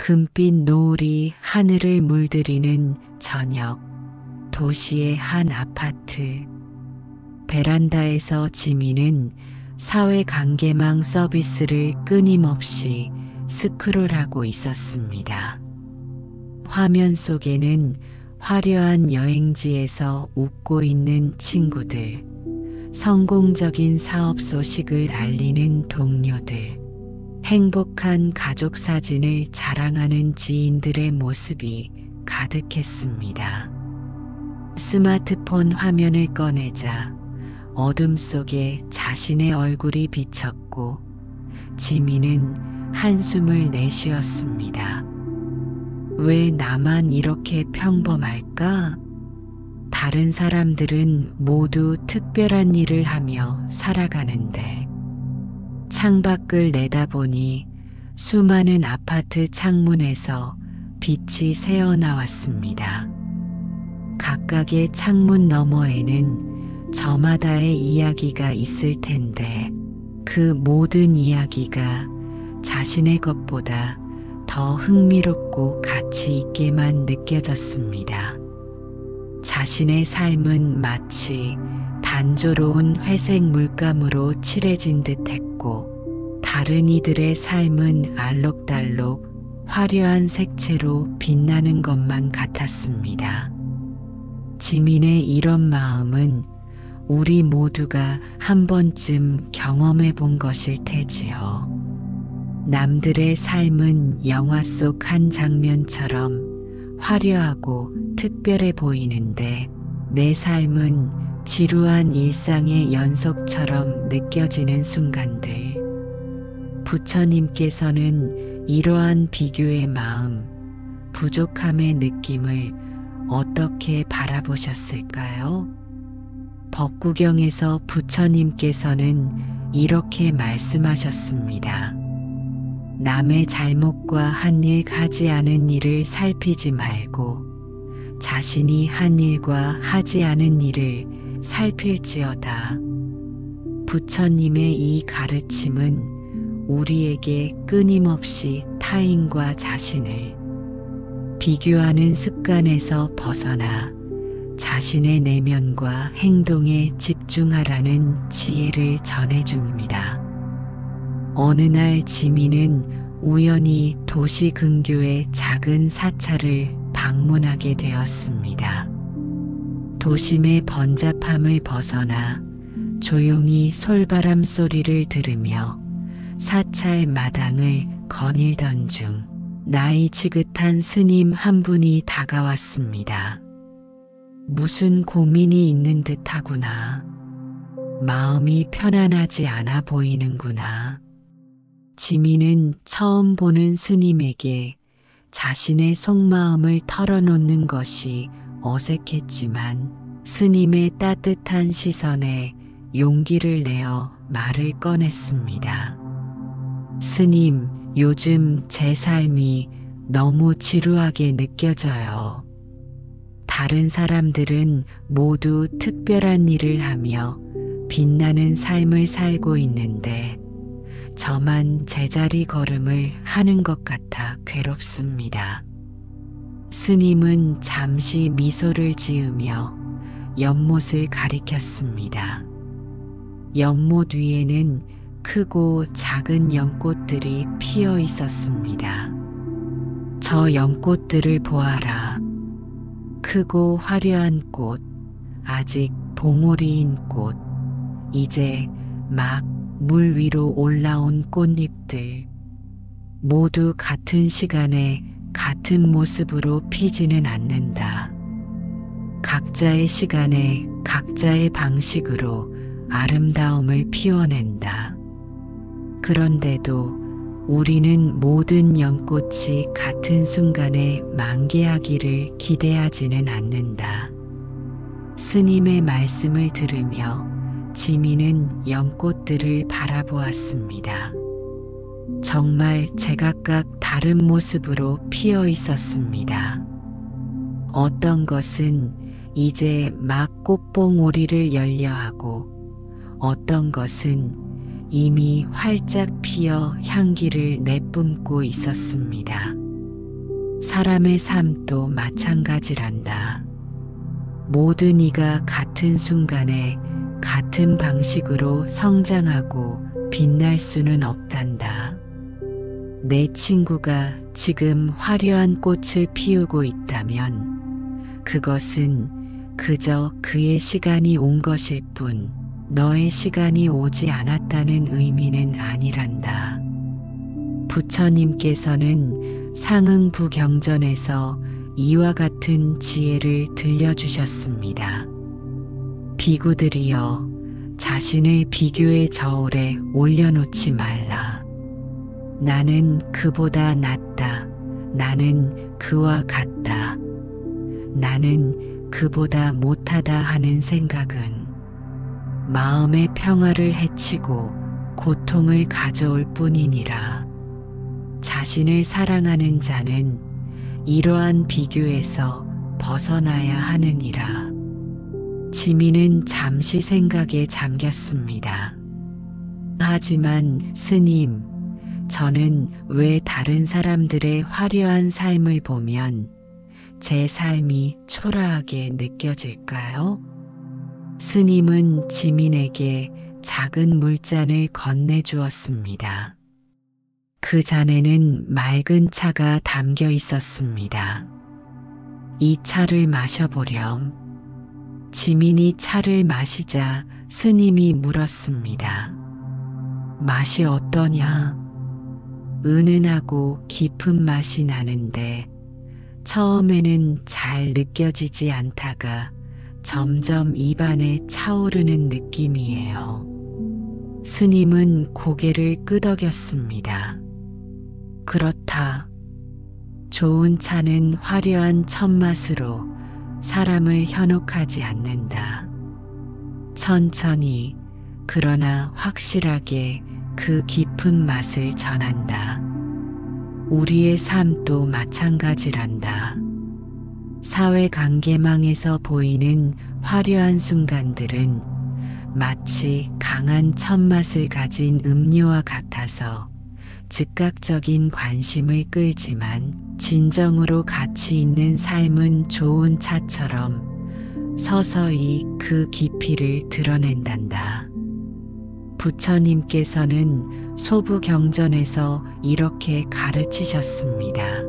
금빛 노을이 하늘을 물들이는 저녁, 도시의 한 아파트. 베란다에서 지민은 사회관계망 서비스를 끊임없이 스크롤하고 있었습니다. 화면 속에는 화려한 여행지에서 웃고 있는 친구들, 성공적인 사업 소식을 알리는 동료들, 행복한 가족 사진을 자랑하는 지인들의 모습이 가득했습니다. 스마트폰 화면을 꺼내자 어둠 속에 자신의 얼굴이 비쳤고 지민은 한숨을 내쉬었습니다. 왜 나만 이렇게 평범할까? 다른 사람들은 모두 특별한 일을 하며 살아가는데 창밖을 내다보니 수많은 아파트 창문에서 빛이 새어나왔습니다. 각각의 창문 너머에는 저마다의 이야기가 있을 텐데 그 모든 이야기가 자신의 것보다 더 흥미롭고 가치 있게만 느껴졌습니다. 자신의 삶은 마치 단조로운 회색 물감으로 칠해진 듯했고 다른 이들의 삶은 알록달록 화려한 색채로 빛나는 것만 같았습니다. 지민의 이런 마음은 우리 모두가 한 번쯤 경험해 본 것일 테지요. 남들의 삶은 영화 속 한 장면처럼 화려하고 특별해 보이는데 내 삶은 지루한 일상의 연속처럼 느껴지는 순간들. 부처님께서는 이러한 비교의 마음, 부족함의 느낌을 어떻게 바라보셨을까요? 법구경에서 부처님께서는 이렇게 말씀하셨습니다. 남의 잘못과 한 일 하지 않은 일을 살피지 말고 자신이 한 일과 하지 않은 일을 살필지어다. 부처님의 이 가르침은 우리에게 끊임없이 타인과 자신을 비교하는 습관에서 벗어나 자신의 내면과 행동에 집중하라는 지혜를 전해줍니다. 어느 날 지민은 우연히 도시 근교의 작은 사찰을 방문하게 되었습니다. 도심의 번잡함을 벗어나 조용히 솔바람 소리를 들으며 사찰 마당을 거닐던 중 나이 지긋한 스님 한 분이 다가왔습니다. 무슨 고민이 있는 듯하구나. 마음이 편안하지 않아 보이는구나. 지민은 처음 보는 스님에게 자신의 속마음을 털어놓는 것이 어색했지만 스님의 따뜻한 시선에 용기를 내어 말을 꺼냈습니다. 스님, 요즘 제 삶이 너무 지루하게 느껴져요. 다른 사람들은 모두 특별한 일을 하며 빛나는 삶을 살고 있는데 저만 제자리 걸음을 하는 것 같아 괴롭습니다. 스님은 잠시 미소를 지으며 연못을 가리켰습니다. 연못 위에는 크고 작은 연꽃들이 피어 있었습니다. 저 연꽃들을 보아라. 크고 화려한 꽃, 아직 봉오리인 꽃, 이제 막 물 위로 올라온 꽃잎들, 모두 같은 시간에 같은 모습으로 피지는 않는다. 각자의 시간에 각자의 방식으로 아름다움을 피워낸다. 그런데도 우리는 모든 연꽃이 같은 순간에 만개하기를 기대하지는 않는다. 스님의 말씀을 들으며 지민은 연꽃들을 바라보았습니다. 정말 제각각 다른 모습으로 피어 있었습니다. 어떤 것은 이제 막 꽃봉오리를 열려하고 어떤 것은 이미 활짝 피어 향기를 내뿜고 있었습니다. 사람의 삶도 마찬가지란다. 모든 이가 같은 순간에 같은 방식으로 성장하고 빛날 수는 없단다. 내 친구가 지금 화려한 꽃을 피우고 있다면 그것은 그저 그의 시간이 온 것일 뿐 너의 시간이 오지 않았다는 의미는 아니란다. 부처님께서는 상응부경전에서 이와 같은 지혜를 들려주셨습니다. 비구들이여, 자신을 비교의 저울에 올려놓지 말라. 나는 그보다 낫다. 나는 그와 같다. 나는 그보다 못하다 하는 생각은 마음의 평화를 해치고 고통을 가져올 뿐이니라. 자신을 사랑하는 자는 이러한 비교에서 벗어나야 하느니라. 지민은 잠시 생각에 잠겼습니다. 하지만 스님, 저는 왜 다른 사람들의 화려한 삶을 보면 제 삶이 초라하게 느껴질까요? 스님은 지민에게 작은 물잔을 건네주었습니다. 그 잔에는 맑은 차가 담겨 있었습니다. 이 차를 마셔보렴. 지민이 차를 마시자 스님이 물었습니다. 맛이 어떠냐? 은은하고 깊은 맛이 나는데 처음에는 잘 느껴지지 않다가 점점 입안에 차오르는 느낌이에요. 스님은 고개를 끄덕였습니다. 그렇다. 좋은 차는 화려한 첫맛으로 사람을 현혹하지 않는다. 천천히 그러나 확실하게 그 깊은 맛을 전한다. 우리의 삶도 마찬가지란다. 사회관계망에서 보이는 화려한 순간들은 마치 강한 첫맛을 가진 음료와 같아서 즉각적인 관심을 끌지만 진정으로 가치 있는 삶은 좋은 차처럼 서서히 그 깊이를 드러낸단다. 부처님께서는 소부경전에서 이렇게 가르치셨습니다.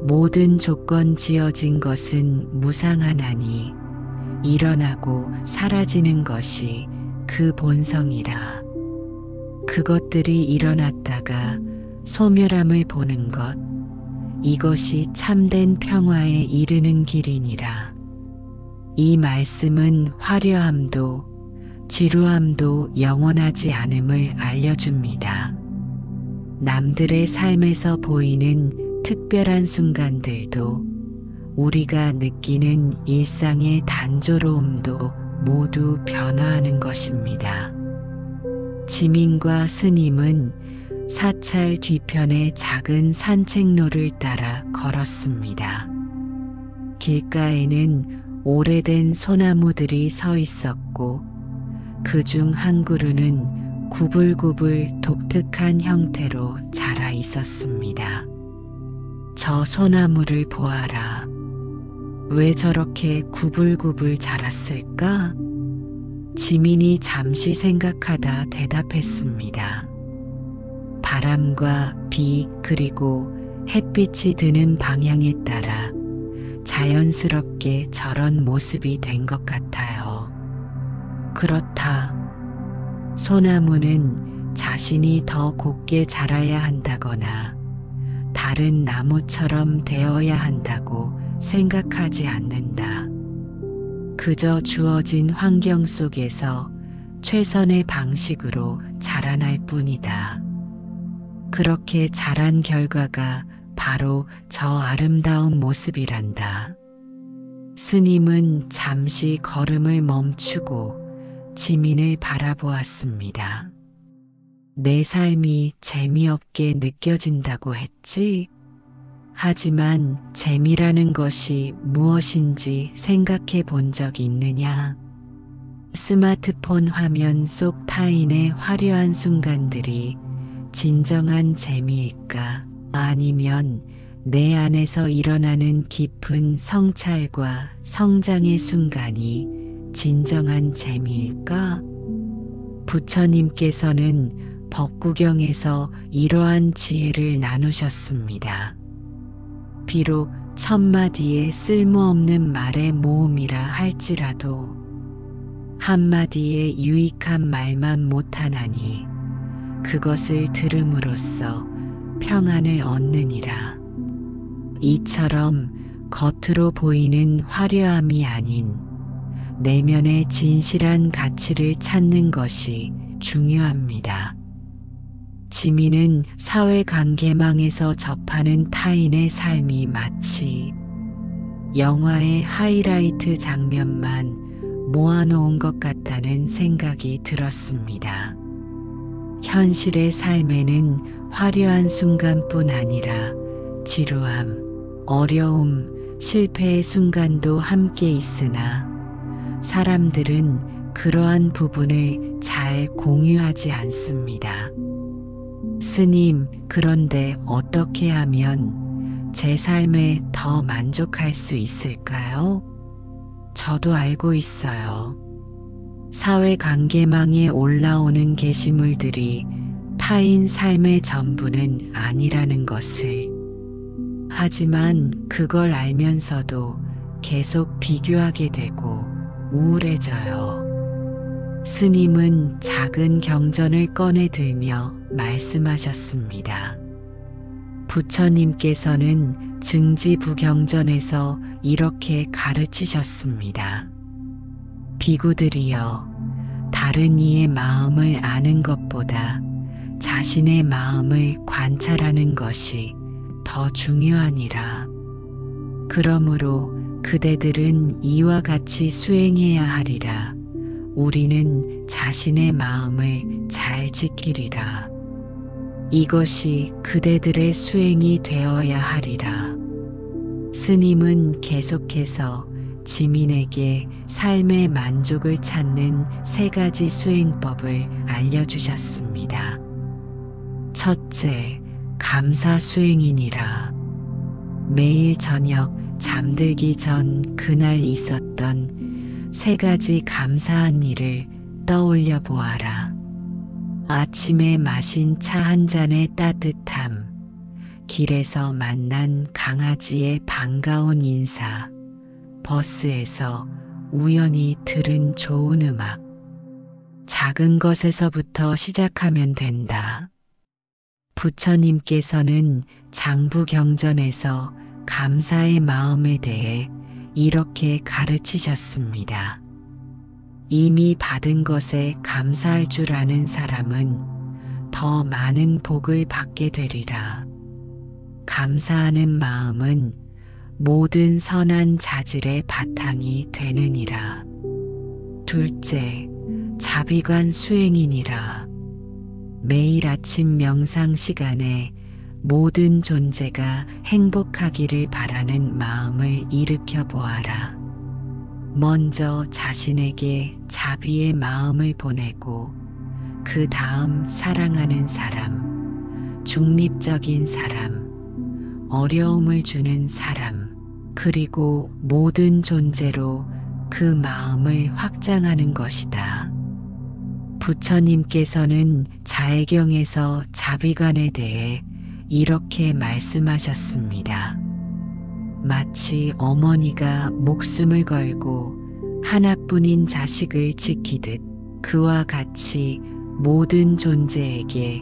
모든 조건 지어진 것은 무상하나니 일어나고 사라지는 것이 그 본성이라. 그것들이 일어났다가 소멸함을 보는 것, 이것이 참된 평화에 이르는 길이니라. 이 말씀은 화려함도 지루함도 영원하지 않음을 알려줍니다. 남들의 삶에서 보이는 특별한 순간들도 우리가 느끼는 일상의 단조로움도 모두 변화하는 것입니다. 지민과 스님은 사찰 뒤편의 작은 산책로를 따라 걸었습니다. 길가에는 오래된 소나무들이 서 있었고 그중 한 그루는 구불구불 독특한 형태로 자라 있었습니다. 저 소나무를 보아라. 왜 저렇게 구불구불 자랐을까? 지민이 잠시 생각하다 대답했습니다. 바람과 비 그리고 햇빛이 드는 방향에 따라 자연스럽게 저런 모습이 된 것 같아요. 그렇다. 소나무는 자신이 더 곱게 자라야 한다거나 다른 나무처럼 되어야 한다고 생각하지 않는다. 그저 주어진 환경 속에서 최선의 방식으로 자라날 뿐이다. 그렇게 자란 결과가 바로 저 아름다운 모습이란다. 스님은 잠시 걸음을 멈추고 지민을 바라보았습니다. 내 삶이 재미없게 느껴진다고 했지? 하지만 재미라는 것이 무엇인지 생각해 본 적이 있느냐? 스마트폰 화면 속 타인의 화려한 순간들이 진정한 재미일까? 아니면 내 안에서 일어나는 깊은 성찰과 성장의 순간이 진정한 재미일까? 부처님께서는 법구경에서 이러한 지혜를 나누셨습니다. 비록 천마디의 쓸모없는 말의 모음이라 할지라도 한마디의 유익한 말만 못하나니 그것을 들음으로써 평안을 얻느니라. 이처럼 겉으로 보이는 화려함이 아닌 내면의 진실한 가치를 찾는 것이 중요합니다. 지민은 사회관계망에서 접하는 타인의 삶이 마치 영화의 하이라이트 장면만 모아놓은 것 같다는 생각이 들었습니다. 현실의 삶에는 화려한 순간뿐 아니라 지루함, 어려움, 실패의 순간도 함께 있으나 사람들은 그러한 부분을 잘 공유하지 않습니다. 스님, 그런데 어떻게 하면 제 삶에 더 만족할 수 있을까요? 저도 알고 있어요. 사회관계망에 올라오는 게시물들이 타인 삶의 전부는 아니라는 것을. 하지만 그걸 알면서도 계속 비교하게 되고 우울해져요. 스님은 작은 경전을 꺼내 들며 말씀하셨습니다. 부처님께서는 증지부경전에서 이렇게 가르치셨습니다. 비구들이여, 다른 이의 마음을 아는 것보다 자신의 마음을 관찰하는 것이 더 중요하니라. 그러므로 그대들은 이와 같이 수행해야 하리라. 우리는 자신의 마음을 잘 지키리라. 이것이 그대들의 수행이 되어야 하리라. 스님은 계속해서 지민에게 삶의 만족을 찾는 3가지 수행법을 알려주셨습니다. 첫째, 감사 수행이니라. 매일 저녁 잠들기 전 그날 있었던 3가지 감사한 일을 떠올려 보아라. 아침에 마신 차 한 잔의 따뜻함, 길에서 만난 강아지의 반가운 인사, 버스에서 우연히 들은 좋은 음악. 작은 것에서부터 시작하면 된다. 부처님께서는 장부경전에서 감사의 마음에 대해 이렇게 가르치셨습니다. 이미 받은 것에 감사할 줄 아는 사람은 더 많은 복을 받게 되리라. 감사하는 마음은 모든 선한 자질의 바탕이 되느니라. 둘째, 자비관 수행이니라. 매일 아침 명상 시간에 모든 존재가 행복하기를 바라는 마음을 일으켜 보아라. 먼저 자신에게 자비의 마음을 보내고 그 다음 사랑하는 사람, 중립적인 사람, 어려움을 주는 사람, 그리고 모든 존재로 그 마음을 확장하는 것이다. 부처님께서는 자애경에서 자비관에 대해 이렇게 말씀하셨습니다. 마치 어머니가 목숨을 걸고 하나뿐인 자식을 지키듯 그와 같이 모든 존재에게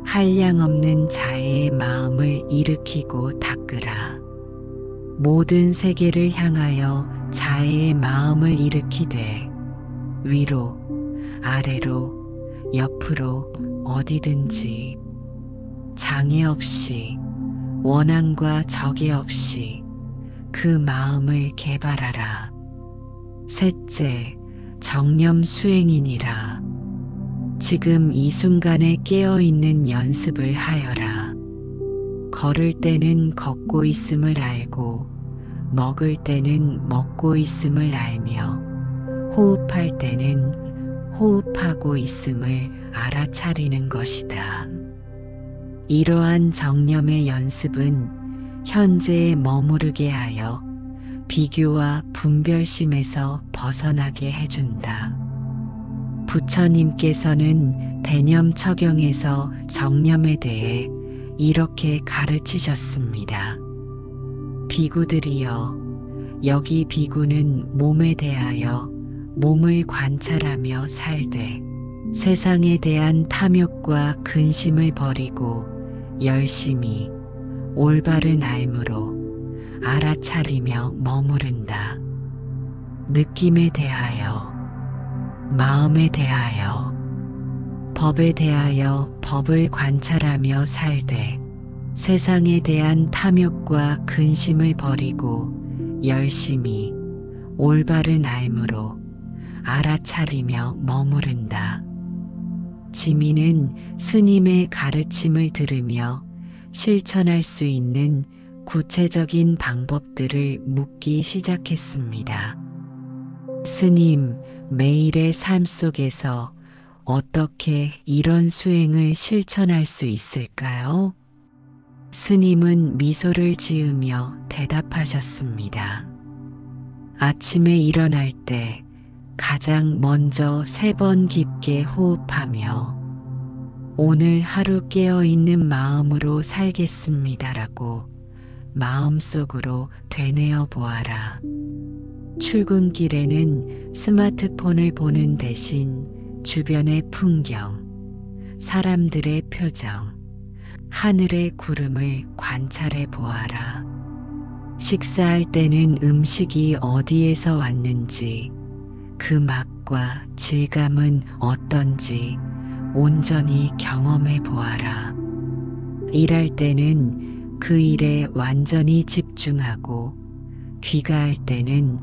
한량없는 자애의 마음을 일으키고 닦으라. 모든 세계를 향하여 자애의 마음을 일으키되 위로, 아래로, 옆으로 어디든지 장애 없이, 원한과 적애 없이 그 마음을 개발하라. 셋째, 정념 수행이니라. 지금 이 순간에 깨어있는 연습을 하여라. 걸을 때는 걷고 있음을 알고 먹을 때는 먹고 있음을 알며 호흡할 때는 호흡하고 있음을 알아차리는 것이다. 이러한 정념의 연습은 현재에 머무르게 하여 비교와 분별심에서 벗어나게 해준다. 부처님께서는 대념처경에서 정념에 대해 이렇게 가르치셨습니다. 비구들이여, 여기 비구는 몸에 대하여 몸을 관찰하며 살되 세상에 대한 탐욕과 근심을 버리고 열심히 올바른 알므로 알아차리며 머무른다. 느낌에 대하여, 마음에 대하여, 법에 대하여 법을 관찰하며 살되 세상에 대한 탐욕과 근심을 버리고 열심히 올바른 알므로 알아차리며 머무른다. 지민은 스님의 가르침을 들으며 실천할 수 있는 구체적인 방법들을 묻기 시작했습니다. 스님, 매일의 삶 속에서 어떻게 이런 수행을 실천할 수 있을까요? 스님은 미소를 지으며 대답하셨습니다. 아침에 일어날 때 가장 먼저 3번 깊게 호흡하며 오늘 하루 깨어있는 마음으로 살겠습니다라고 마음속으로 되뇌어 보아라. 출근길에는 스마트폰을 보는 대신 주변의 풍경, 사람들의 표정, 하늘의 구름을 관찰해 보아라. 식사할 때는 음식이 어디에서 왔는지, 그 맛과 질감은 어떤지 온전히 경험해 보아라. 일할 때는 그 일에 완전히 집중하고, 귀가할 때는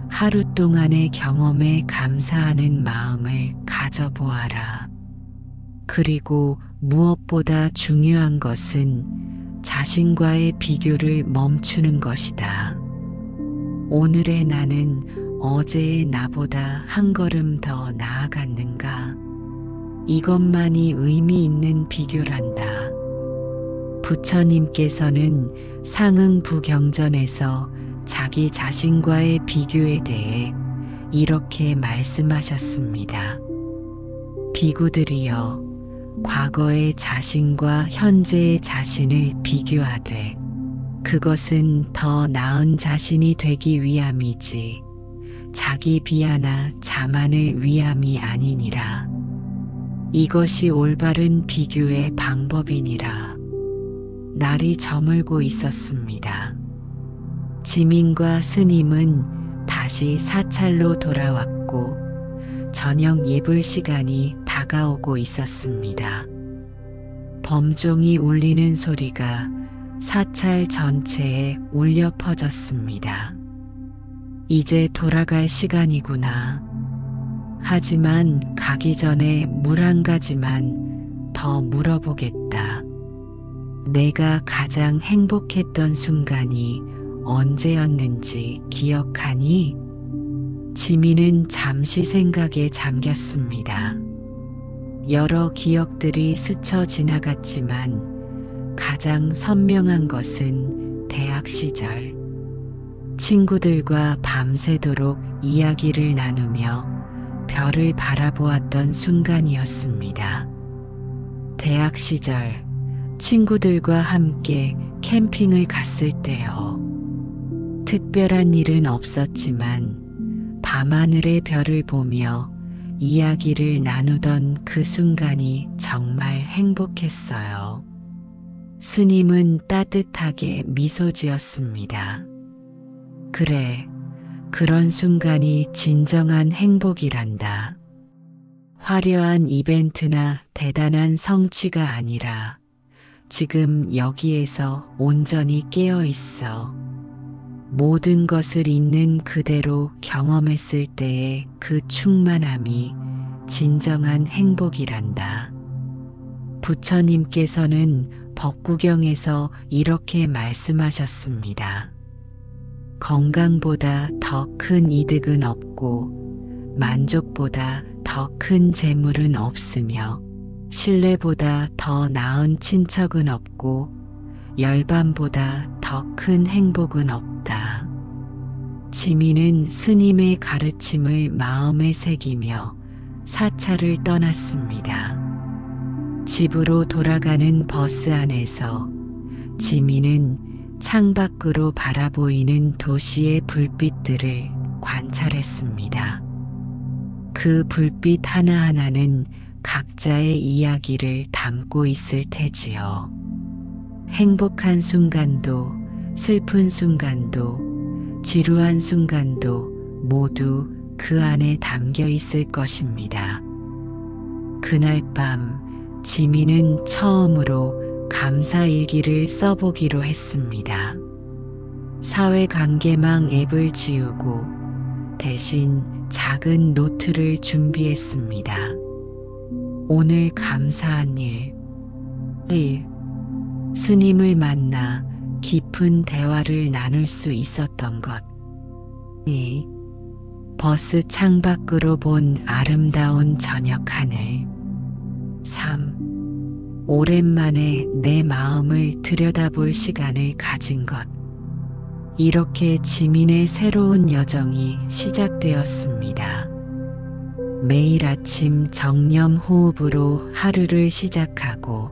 하루 동안의 경험에 감사하는 마음을 가져보아라. 그리고 무엇보다 중요한 것은 자신과의 비교를 멈추는 것이다. 오늘의 나는 어제의 나보다 한 걸음 더 나아갔는가? 이것만이 의미 있는 비교란다. 부처님께서는 상응부경전에서 자기 자신과의 비교에 대해 이렇게 말씀하셨습니다. 비구들이여, 과거의 자신과 현재의 자신을 비교하되 그것은 더 나은 자신이 되기 위함이지 자기 비하나 자만을 위함이 아니니라. 이것이 올바른 비교의 방법이니라. 날이 저물고 있었습니다. 지민과 스님은 다시 사찰로 돌아왔고 저녁 예불 시간이 다가오고 있었습니다. 범종이 울리는 소리가 사찰 전체에 울려 퍼졌습니다. 이제 돌아갈 시간이구나. 하지만 가기 전에 물 한 가지만 더 물어보겠다. 내가 가장 행복했던 순간이 언제였는지 기억하니? 지민은 잠시 생각에 잠겼습니다. 여러 기억들이 스쳐 지나갔지만 가장 선명한 것은 대학 시절 친구들과 밤새도록 이야기를 나누며 별을 바라보았던 순간이었습니다. 대학 시절 친구들과 함께 캠핑을 갔을 때요. 특별한 일은 없었지만 밤하늘의 별을 보며 이야기를 나누던 그 순간이 정말 행복했어요. 스님은 따뜻하게 미소 지었습니다. 그래, 그런 순간이 진정한 행복이란다. 화려한 이벤트나 대단한 성취가 아니라 지금 여기에서 온전히 깨어 있어. 모든 것을 있는 그대로 경험했을 때의 그 충만함이 진정한 행복이란다. 부처님께서는 법구경에서 이렇게 말씀하셨습니다. 건강보다 더 큰 이득은 없고 만족보다 더 큰 재물은 없으며 신뢰보다 더 나은 친척은 없고 열반보다 더 큰 행복은 없다. 지민은 스님의 가르침을 마음에 새기며 사찰을 떠났습니다. 집으로 돌아가는 버스 안에서 지민은 창밖으로 바라보이는 도시의 불빛들을 관찰했습니다. 그 불빛 하나하나는 각자의 이야기를 담고 있을 테지요. 행복한 순간도, 슬픈 순간도, 지루한 순간도 모두 그 안에 담겨 있을 것입니다. 그날 밤 지민은 처음으로 감사일기를 써보기로 했습니다. 사회관계망 앱을 지우고 대신 작은 노트를 준비했습니다. 오늘 감사한 일. 1. 스님을 만나 깊은 대화를 나눌 수 있었던 것. 2. 버스 창밖으로 본 아름다운 저녁 하늘. 3. 오랜만에 내 마음을 들여다볼 시간을 가진 것. 이렇게 지민의 새로운 여정이 시작되었습니다. 매일 아침 정념 호흡으로 하루를 시작하고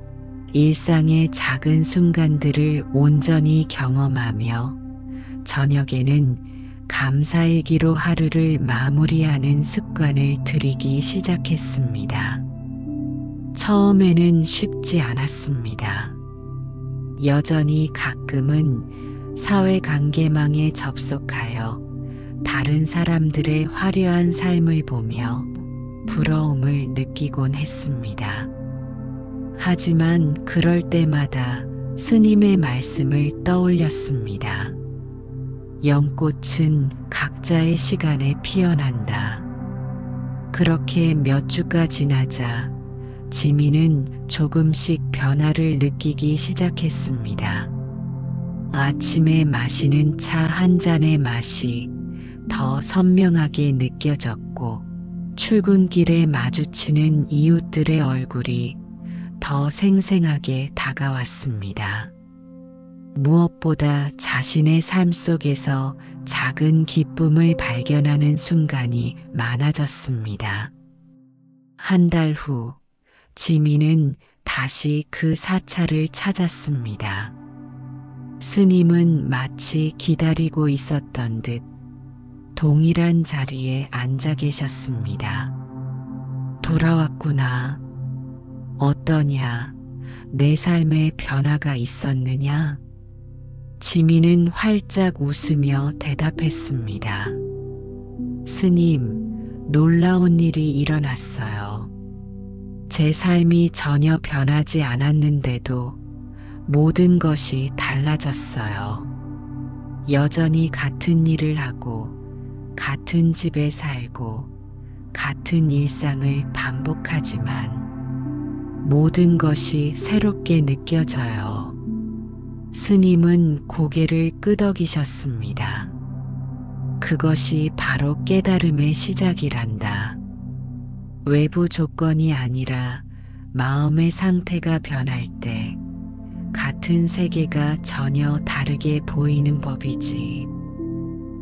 일상의 작은 순간들을 온전히 경험하며 저녁에는 감사일기로 하루를 마무리하는 습관을 들이기 시작했습니다. 처음에는 쉽지 않았습니다. 여전히 가끔은 사회관계망에 접속하여 다른 사람들의 화려한 삶을 보며 부러움을 느끼곤 했습니다. 하지만 그럴 때마다 스님의 말씀을 떠올렸습니다. 연꽃은 각자의 시간에 피어난다. 그렇게 몇 주가 지나자 지민은 조금씩 변화를 느끼기 시작했습니다. 아침에 마시는 차 한 잔의 맛이 더 선명하게 느껴졌고 출근길에 마주치는 이웃들의 얼굴이 더 생생하게 다가왔습니다. 무엇보다 자신의 삶 속에서 작은 기쁨을 발견하는 순간이 많아졌습니다. 한 달 후, 지민은 다시 그 사찰을 찾았습니다. 스님은 마치 기다리고 있었던 듯 동일한 자리에 앉아 계셨습니다. 돌아왔구나. 어떠냐? 내 삶에 변화가 있었느냐? 지민은 활짝 웃으며 대답했습니다. 스님, 놀라운 일이 일어났어요. 제 삶이 전혀 변하지 않았는데도 모든 것이 달라졌어요. 여전히 같은 일을 하고 같은 집에 살고 같은 일상을 반복하지만 모든 것이 새롭게 느껴져요. 스님은 고개를 끄덕이셨습니다. 그것이 바로 깨달음의 시작이란다. 외부 조건이 아니라 마음의 상태가 변할 때 같은 세계가 전혀 다르게 보이는 법이지.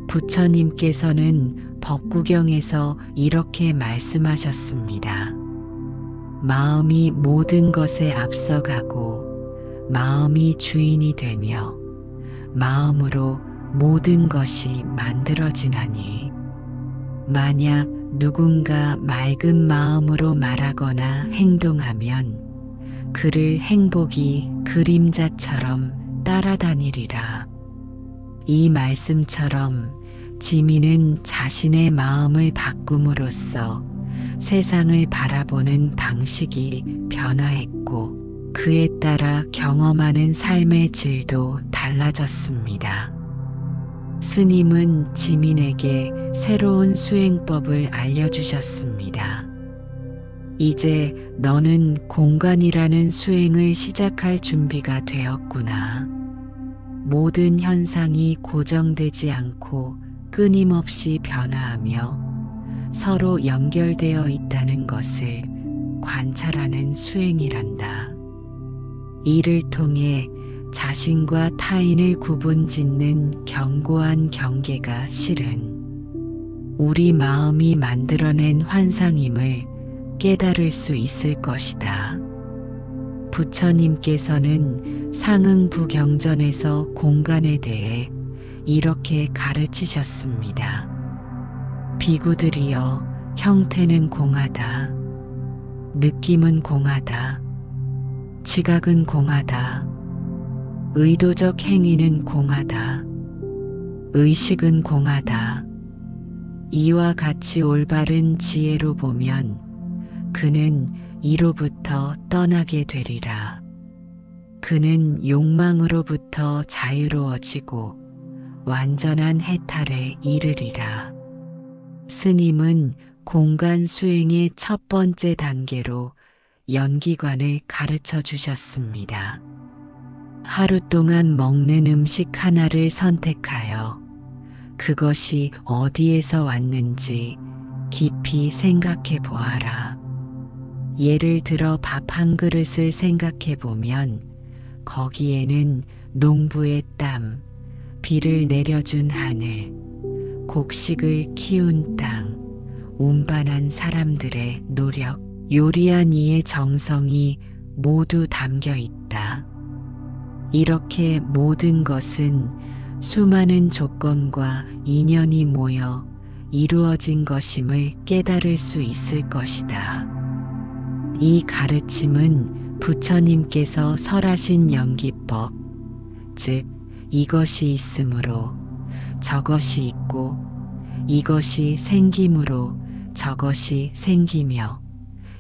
부처님께서는 법구경에서 이렇게 말씀하셨습니다. 마음이 모든 것에 앞서가고 마음이 주인이 되며 마음으로 모든 것이 만들어지나니 만약 누군가 맑은 마음으로 말하거나 행동하면 그를 행복이 그림자처럼 따라다니리라. 이 말씀처럼 지민은 자신의 마음을 바꿈으로써 세상을 바라보는 방식이 변화했고 그에 따라 경험하는 삶의 질도 달라졌습니다. 스님은 지민에게 새로운 수행법을 알려주셨습니다. 이제 너는 공간이라는 수행을 시작할 준비가 되었구나. 모든 현상이 고정되지 않고 끊임없이 변화하며 서로 연결되어 있다는 것을 관찰하는 수행이란다. 이를 통해 자신과 타인을 구분짓는 견고한 경계가 실은 우리 마음이 만들어낸 환상임을 깨달을 수 있을 것이다. 부처님께서는 상응부경전에서 공간에 대해 이렇게 가르치셨습니다. 비구들이여, 형태는 공하다. 느낌은 공하다. 지각은 공하다. 의도적 행위는 공하다. 의식은 공하다. 이와 같이 올바른 지혜로 보면 그는 이로부터 떠나게 되리라. 그는 욕망으로부터 자유로워지고 완전한 해탈에 이르리라. 스님은 공간 수행의 첫 번째 단계로 연기관을 가르쳐 주셨습니다. 하루 동안 먹는 음식 하나를 선택하여 그것이 어디에서 왔는지 깊이 생각해 보아라. 예를 들어 밥 한 그릇을 생각해 보면 거기에는 농부의 땀, 비를 내려준 하늘, 곡식을 키운 땅, 운반한 사람들의 노력, 요리한 이의 정성이 모두 담겨 있다. 이렇게 모든 것은 수많은 조건과 인연이 모여 이루어진 것임을 깨달을 수 있을 것이다. 이 가르침은 부처님께서 설하신 연기법, 즉 이것이 있으므로 저것이 있고 이것이 생김으로 저것이 생기며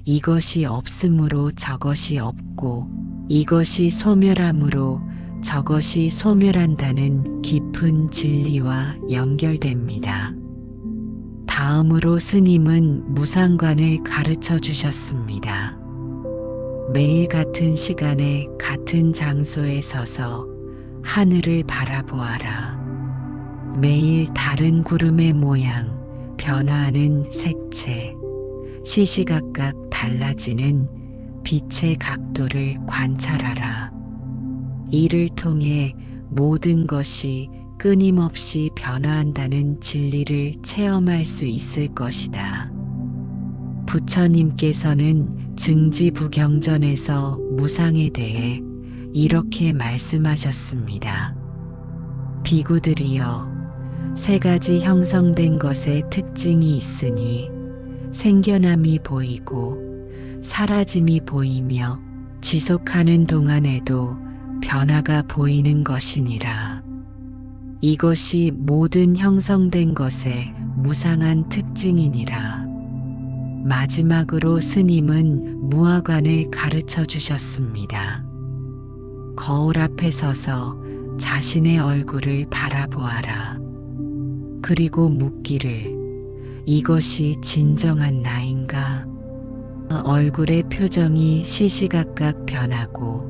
이것이 없으므로 저것이 없고 이것이 소멸함으로 저것이 소멸한다는 깊은 진리와 연결됩니다. 다음으로 스님은 무상관을 가르쳐 주셨습니다. 매일 같은 시간에 같은 장소에 서서 하늘을 바라보아라. 매일 다른 구름의 모양, 변화하는 색채, 시시각각 달라지는 빛의 각도를 관찰하라. 이를 통해 모든 것이 끊임없이 변화한다는 진리를 체험할 수 있을 것이다. 부처님께서는 증지부경전에서 무상에 대해 이렇게 말씀하셨습니다. 비구들이여, 세 가지 형성된 것의 특징이 있으니 생겨남이 보이고 사라짐이 보이며 지속하는 동안에도 변화가 보이는 것이니라. 이것이 모든 형성된 것의 무상한 특징이니라. 마지막으로 스님은 무아관을 가르쳐 주셨습니다. 거울 앞에 서서 자신의 얼굴을 바라보아라. 그리고 묻기를 이것이 진정한 나인가? 얼굴의 표정이 시시각각 변하고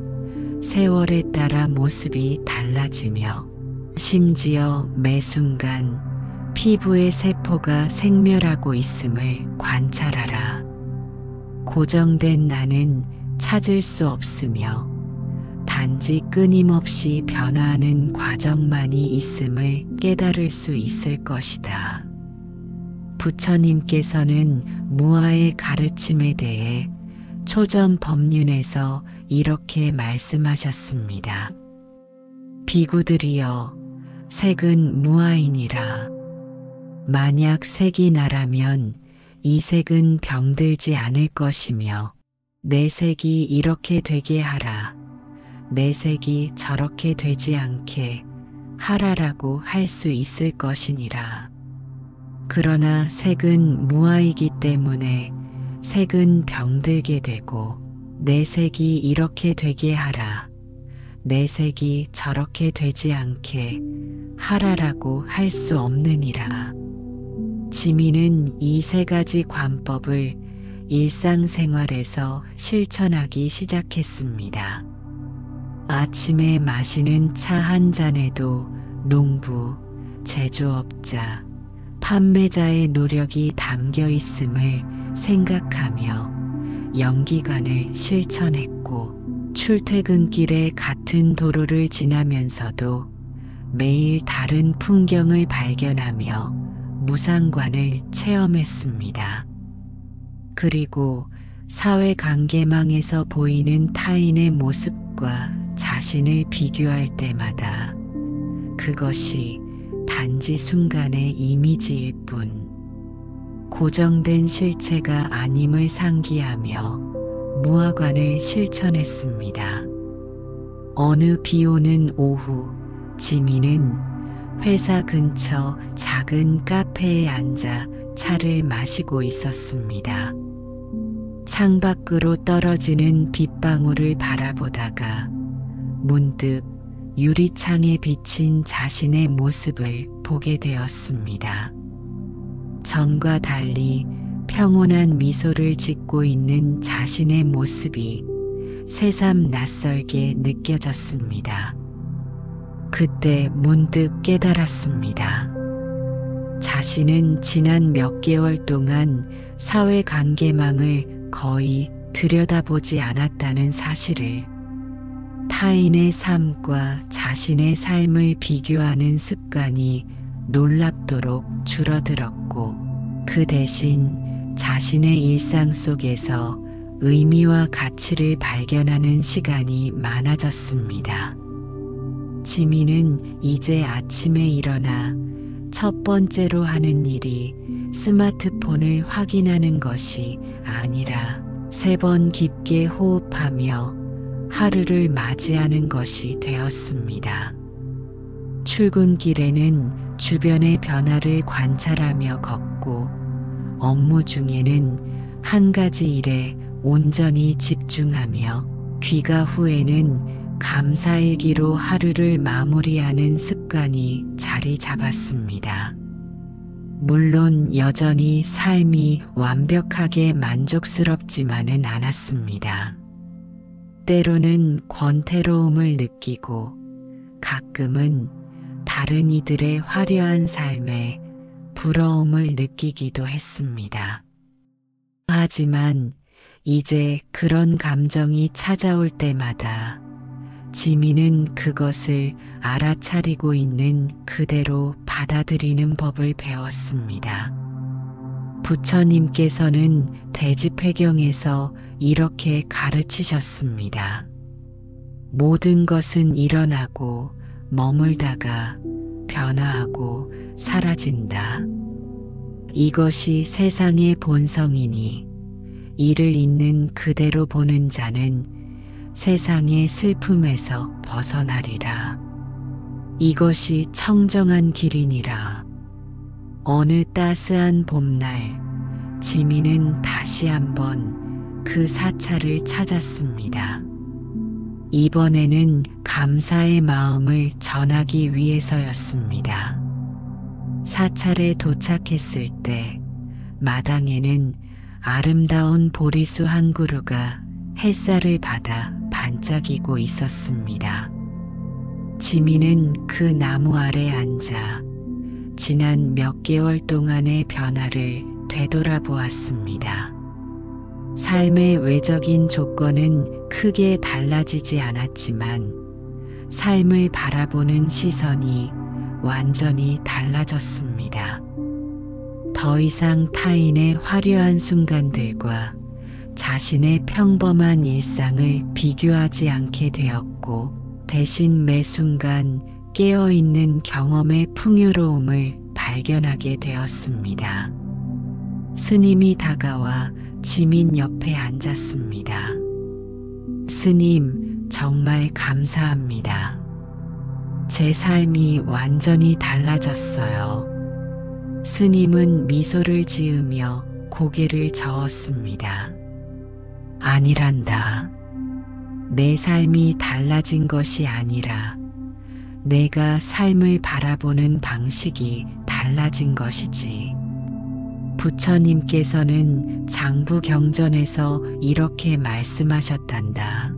세월에 따라 모습이 달라지며 심지어 매 순간 피부의 세포가 생멸하고 있음을 관찰하라. 고정된 나는 찾을 수 없으며 단지 끊임없이 변화하는 과정만이 있음을 깨달을 수 있을 것이다. 부처님께서는 무아의 가르침에 대해 초전 법륜에서 이렇게 말씀하셨습니다. 비구들이여, 색은 무아이니라. 만약 색이 나라면 이 색은 병들지 않을 것이며 내 색이 이렇게 되게 하라. 내 색이 저렇게 되지 않게 하라라고 할 수 있을 것이니라. 그러나 색은 무아이기 때문에 색은 병들게 되고 내 색이 이렇게 되게 하라. 내 색이 저렇게 되지 않게 하라라고 할 수 없느니라. 지민은 이 세 가지 관법을 일상생활에서 실천하기 시작했습니다. 아침에 마시는 차 한 잔에도 농부, 제조업자, 판매자의 노력이 담겨 있음을 생각하며 연기관을 실천했고 출퇴근길에 같은 도로를 지나면서도 매일 다른 풍경을 발견하며 무상관을 체험했습니다. 그리고 사회관계망에서 보이는 타인의 모습과 자신을 비교할 때마다 그것이 단지 순간의 이미지일 뿐 고정된 실체가 아님을 상기하며 무화관을 실천했습니다. 어느 비오는 오후, 지민은 회사 근처 작은 카페에 앉아 차를 마시고 있었습니다. 창밖으로 떨어지는 빗방울을 바라보다가 문득 유리창에 비친 자신의 모습을 보게 되었습니다. 전과 달리 평온한 미소를 짓고 있는 자신의 모습이 새삼 낯설게 느껴졌습니다. 그때 문득 깨달았습니다. 자신은 지난 몇 개월 동안 사회관계망을 거의 들여다보지 않았다는 사실을, 타인의 삶과 자신의 삶을 비교하는 습관이 놀랍도록 줄어들었고 그 대신 자신의 일상 속에서 의미와 가치를 발견하는 시간이 많아졌습니다. 지민은 이제 아침에 일어나 첫 번째로 하는 일이 스마트폰을 확인하는 것이 아니라 3번 깊게 호흡하며 하루를 맞이하는 것이 되었습니다. 출근길에는 주변의 변화를 관찰하며 걷고 업무 중에는 한 가지 일에 온전히 집중하며 귀가 후에는 감사일기로 하루를 마무리하는 습관이 자리 잡았습니다. 물론 여전히 삶이 완벽하게 만족스럽지만은 않았습니다. 때로는 권태로움을 느끼고 가끔은 다른 이들의 화려한 삶에 부러움을 느끼기도 했습니다. 하지만 이제 그런 감정이 찾아올 때마다 지민은 그것을 알아차리고 있는 그대로 받아들이는 법을 배웠습니다. 부처님께서는 대집회경에서 이렇게 가르치셨습니다. 모든 것은 일어나고 머물다가 변화하고 사라진다. 이것이 세상의 본성이니 이를 있는 그대로 보는 자는 세상의 슬픔에서 벗어나리라. 이것이 청정한 길이니라. 어느 따스한 봄날, 지민은 다시 한번 그 사찰을 찾았습니다. 이번에는 감사의 마음을 전하기 위해서였습니다. 사찰에 도착했을 때 마당에는 아름다운 보리수 한 그루가 햇살을 받아 반짝이고 있었습니다. 지민은 그 나무 아래 앉아 지난 몇 개월 동안의 변화를 되돌아보았습니다. 삶의 외적인 조건은 크게 달라지지 않았지만 삶을 바라보는 시선이 완전히 달라졌습니다. 더 이상 타인의 화려한 순간들과 자신의 평범한 일상을 비교하지 않게 되었고 대신 매 순간 깨어있는 경험의 풍요로움을 발견하게 되었습니다. 스님이 다가와 지민 옆에 앉았습니다. 스님, 정말 감사합니다. 제 삶이 완전히 달라졌어요. 스님은 미소를 지으며 고개를 저었습니다. 아니란다. 내 삶이 달라진 것이 아니라 내가 삶을 바라보는 방식이 달라진 것이지. 부처님께서는 장부경전에서 이렇게 말씀하셨단다.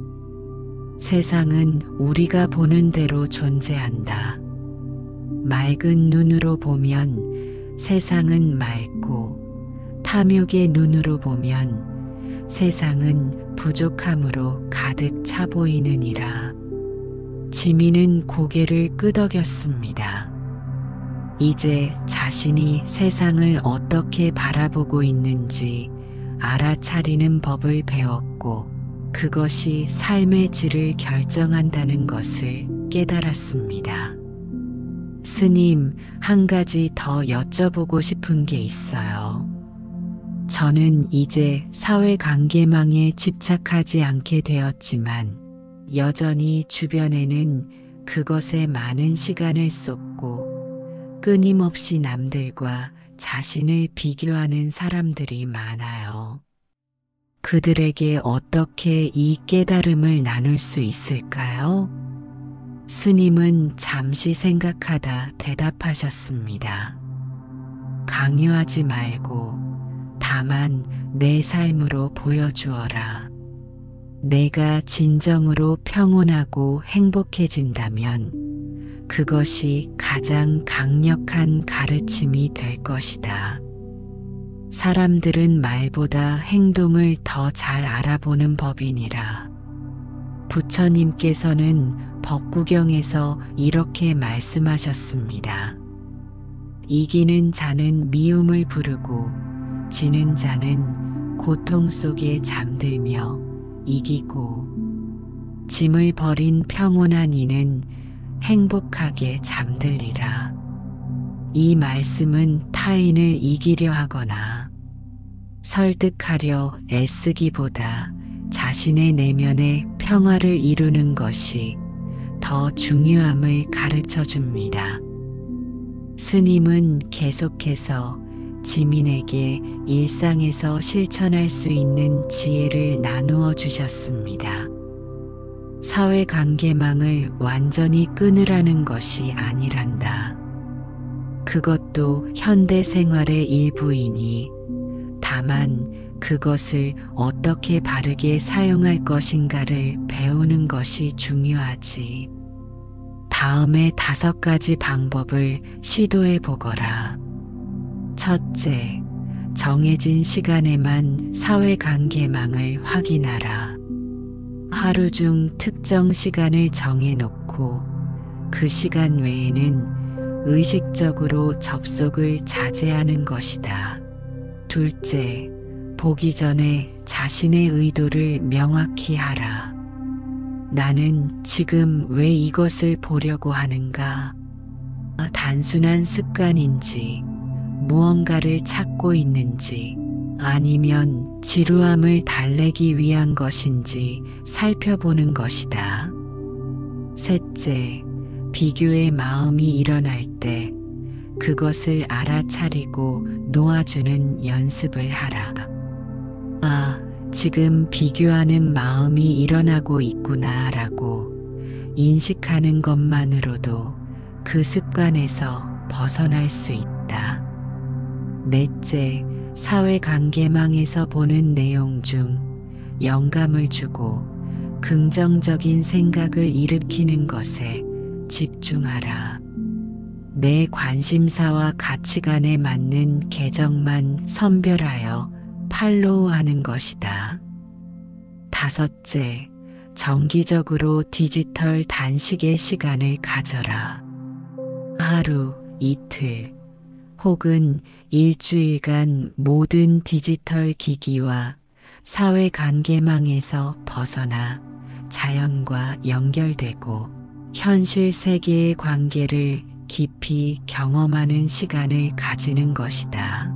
세상은 우리가 보는 대로 존재한다. 맑은 눈으로 보면 세상은 맑고 탐욕의 눈으로 보면 세상은 부족함으로 가득 차 보이느니라. 지민은 고개를 끄덕였습니다. 이제 자신이 세상을 어떻게 바라보고 있는지 알아차리는 법을 배웠고 그것이 삶의 질을 결정한다는 것을 깨달았습니다. 스님, 한 가지 더 여쭤보고 싶은 게 있어요. 저는 이제 사회관계망에 집착하지 않게 되었지만 여전히 주변에는 그것에 많은 시간을 쏟고 끊임없이 남들과 자신을 비교하는 사람들이 많아요. 그들에게 어떻게 이 깨달음을 나눌 수 있을까요? 스님은 잠시 생각하다 대답하셨습니다. 강요하지 말고 다만 내 삶으로 보여주어라. 내가 진정으로 평온하고 행복해진다면 그것이 가장 강력한 가르침이 될 것이다. 사람들은 말보다 행동을 더 잘 알아보는 법이니라. 부처님께서는 법구경에서 이렇게 말씀하셨습니다. 이기는 자는 미움을 부르고 지는 자는 고통 속에 잠들며 이기고 짐을 버린 평온한 이는 행복하게 잠들리라. 이 말씀은 타인을 이기려 하거나 설득하려 애쓰기보다 자신의 내면의 평화를 이루는 것이 더 중요함을 가르쳐 줍니다. 스님은 계속해서 지민에게 일상에서 실천할 수 있는 지혜를 나누어 주셨습니다. 사회관계망을 완전히 끊으라는 것이 아니란다. 그것도 현대 생활의 일부이니 다만 그것을 어떻게 바르게 사용할 것인가를 배우는 것이 중요하지. 다음에 5가지 방법을 시도해 보거라. 첫째, 정해진 시간에만 사회관계망을 확인하라. 하루 중 특정 시간을 정해놓고 그 시간 외에는 의식적으로 접속을 자제하는 것이다. 둘째, 보기 전에 자신의 의도를 명확히 하라. 나는 지금 왜 이것을 보려고 하는가? 단순한 습관인지, 무언가를 찾고 있는지, 아니면 지루함을 달래기 위한 것인지 살펴보는 것이다. 셋째, 비교의 마음이 일어날 때 그것을 알아차리고 놓아주는 연습을 하라. 아, 지금 비교하는 마음이 일어나고 있구나라고 인식하는 것만으로도 그 습관에서 벗어날 수 있다. 넷째, 사회관계망에서 보는 내용 중 영감을 주고 긍정적인 생각을 일으키는 것에 집중하라. 내 관심사와 가치관에 맞는 계정만 선별하여 팔로우하는 것이다. 다섯째, 정기적으로 디지털 단식의 시간을 가져라. 하루, 이틀, 혹은 일주일간 모든 디지털 기기와 사회관계망에서 벗어나 자연과 연결되고 현실 세계의 관계를 깊이 경험하는 시간을 가지는 것이다.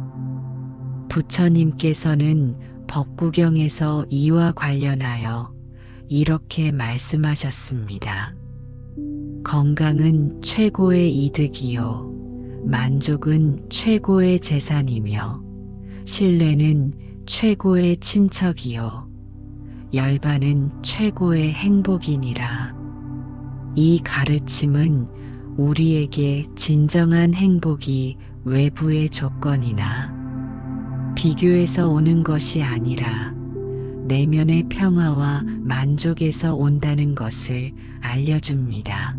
부처님께서는 법구경에서 이와 관련하여 이렇게 말씀하셨습니다. 건강은 최고의 이득이요. 만족은 최고의 재산이며 신뢰는 최고의 친척이요. 열반은 최고의 행복이니라. 이 가르침은 우리에게 진정한 행복이 외부의 조건이나 비교에서 오는 것이 아니라 내면의 평화와 만족에서 온다는 것을 알려줍니다.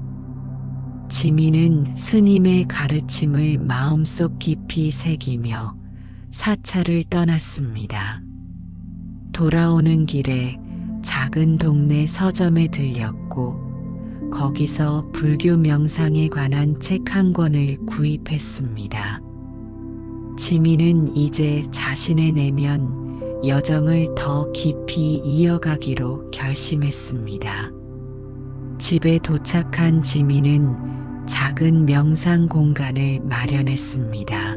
지민은 스님의 가르침을 마음속 깊이 새기며 사찰을 떠났습니다. 돌아오는 길에 작은 동네 서점에 들렸고 거기서 불교 명상에 관한 책 한 권을 구입했습니다. 지민은 이제 자신의 내면 여정을 더 깊이 이어가기로 결심했습니다. 집에 도착한 지민은 작은 명상 공간을 마련했습니다.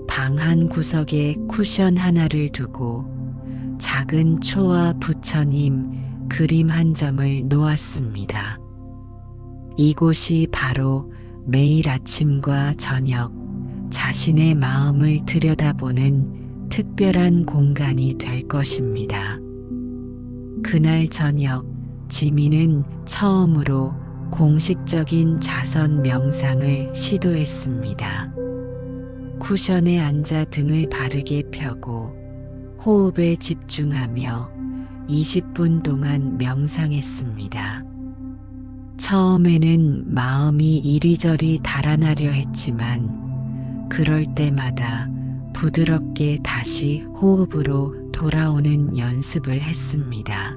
방 한 구석에 쿠션 하나를 두고 작은 초와 부처님 그림 한 점을 놓았습니다. 이곳이 바로 매일 아침과 저녁 자신의 마음을 들여다보는 특별한 공간이 될 것입니다. 그날 저녁 지민은 처음으로 공식적인 자선 명상을 시도했습니다. 쿠션에 앉아 등을 바르게 펴고 호흡에 집중하며 20분 동안 명상했습니다. 처음에는 마음이 이리저리 달아나려 했지만 그럴 때마다 부드럽게 다시 호흡으로 돌아오는 연습을 했습니다.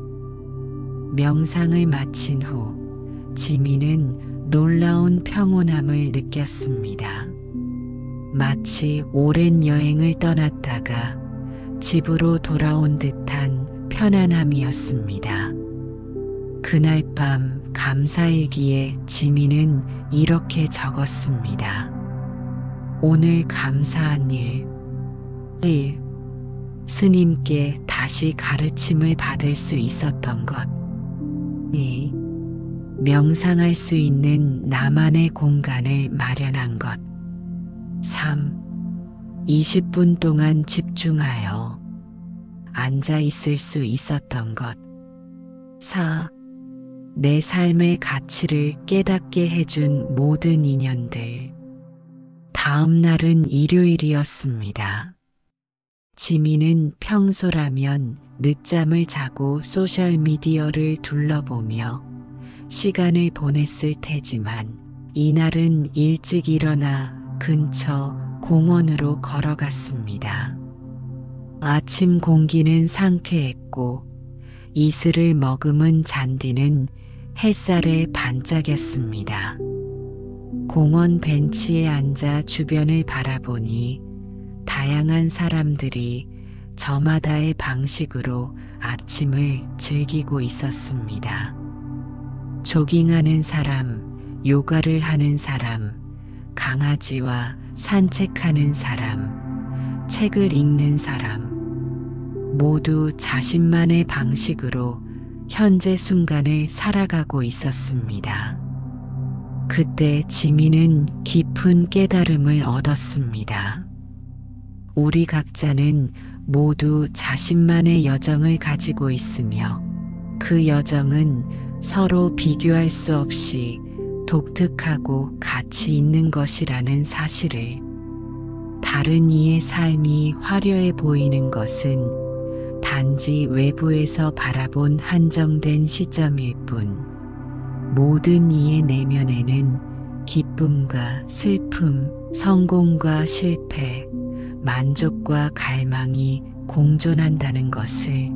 명상을 마친 후 지민은 놀라운 평온함을 느꼈습니다. 마치 오랜 여행을 떠났다가 집으로 돌아온 듯한 편안함이었습니다. 그날 밤 감사일기에 지민은 이렇게 적었습니다. 오늘 감사한 일. 1. 스님께 다시 가르침을 받을 수 있었던 것. 2. 명상할 수 있는 나만의 공간을 마련한 것. 3. 20분 동안 집중하여 앉아 있을 수 있었던 것. 4. 내 삶의 가치를 깨닫게 해준 모든 인연들. 다음 날은 일요일이었습니다. 지민은 평소라면 늦잠을 자고 소셜미디어를 둘러보며 시간을 보냈을 테지만 이날은 일찍 일어나 근처 공원으로 걸어갔습니다. 아침 공기는 상쾌했고 이슬을 머금은 잔디는 햇살에 반짝였습니다. 공원 벤치에 앉아 주변을 바라보니 다양한 사람들이 저마다의 방식으로 아침을 즐기고 있었습니다. 조깅하는 사람, 요가를 하는 사람, 강아지와 산책하는 사람, 책을 읽는 사람, 모두 자신만의 방식으로 현재 순간을 살아가고 있었습니다. 그때 지민은 깊은 깨달음을 얻었습니다. 우리 각자는 모두 자신만의 여정을 가지고 있으며 그 여정은 서로 비교할 수 없이 독특하고 가치 있는 것이라는 사실을, 다른 이의 삶이 화려해 보이는 것은 단지 외부에서 바라본 한정된 시점일 뿐, 모든 이의 내면에는 기쁨과 슬픔, 성공과 실패, 만족과 갈망이 공존한다는 것을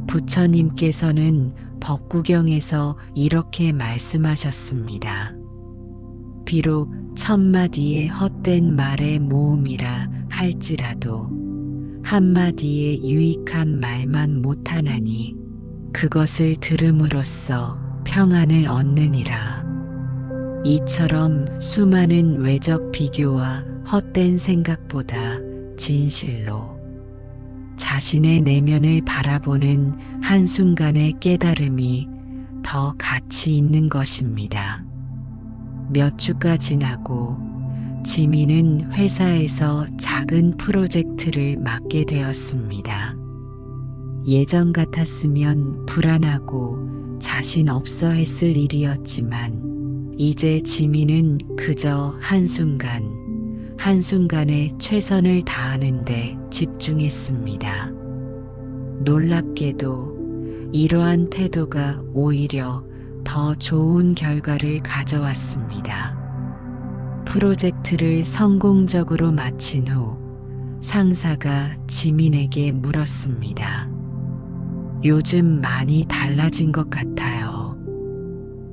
부처님께서는 법구경에서 이렇게 말씀하셨습니다. 비록 1000마디의 헛된 말의 모음이라 할지라도 한마디의 유익한 말만 못하나니 그것을 들음으로써 평안을 얻느니라. 이처럼 수많은 외적 비교와 헛된 생각보다 진실로 자신의 내면을 바라보는 한순간의 깨달음이 더 가치 있는 것입니다. 몇 주가 지나고 지민은 회사에서 작은 프로젝트를 맡게 되었습니다. 예전 같았으면 불안하고 자신 없어 했을 일이었지만 이제 지민은 그저 한순간에 최선을 다하는 데 집중했습니다. 놀랍게도 이러한 태도가 오히려 더 좋은 결과를 가져왔습니다. 프로젝트를 성공적으로 마친 후 상사가 지민에게 물었습니다. 요즘 많이 달라진 것 같아요.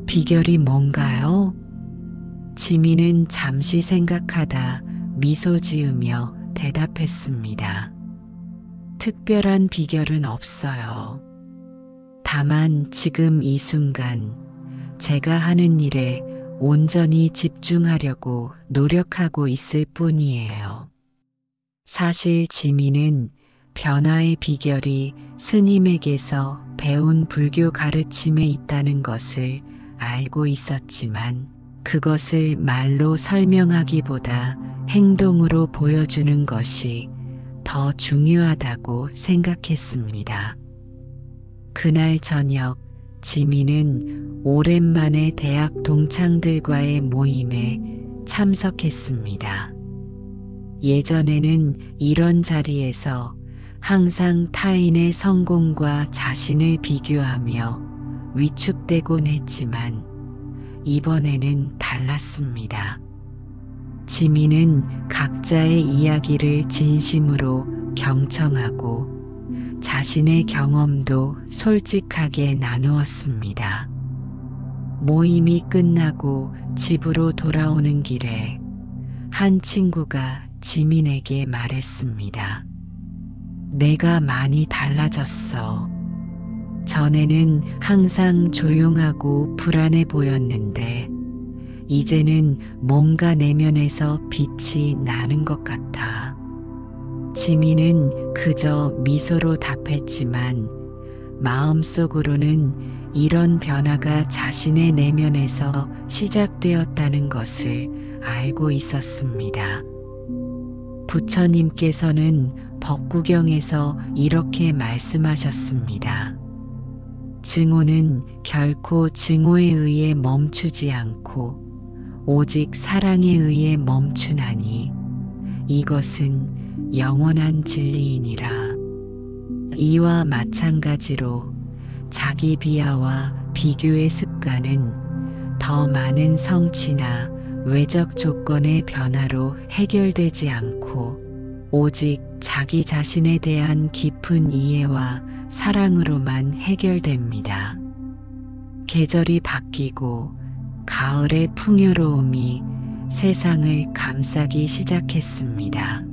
비결이 뭔가요? 지민은 잠시 생각하다 미소 지으며 대답했습니다. 특별한 비결은 없어요. 다만 지금 이 순간 제가 하는 일에 온전히 집중하려고 노력하고 있을 뿐이에요. 사실 지민은 변화의 비결이 스님에게서 배운 불교 가르침에 있다는 것을 알고 있었지만 그것을 말로 설명하기보다 행동으로 보여주는 것이 더 중요하다고 생각했습니다. 그날 저녁 지민은 오랜만에 대학 동창들과의 모임에 참석했습니다. 예전에는 이런 자리에서 항상 타인의 성공과 자신을 비교하며 위축되곤 했지만 이번에는 달랐습니다. 지민은 각자의 이야기를 진심으로 경청하고 자신의 경험도 솔직하게 나누었습니다. 모임이 끝나고 집으로 돌아오는 길에 한 친구가 지민에게 말했습니다. 내가 많이 달라졌어. 전에는 항상 조용하고 불안해 보였는데 이제는 뭔가 내면에서 빛이 나는 것 같아. 지민은 그저 미소로 답했지만 마음속으로는 이런 변화가 자신의 내면에서 시작되었다는 것을 알고 있었습니다. 부처님께서는 법구경에서 이렇게 말씀하셨습니다. 증오는 결코 증오에 의해 멈추지 않고 오직 사랑에 의해 멈추나니 이것은 영원한 진리이니라. 이와 마찬가지로 자기 비하와 비교의 습관은 더 많은 성취나 외적 조건의 변화로 해결되지 않고 오직 자기 자신에 대한 깊은 이해와 사랑으로만 해결됩니다. 계절이 바뀌고 가을의 풍요로움이 세상을 감싸기 시작했습니다.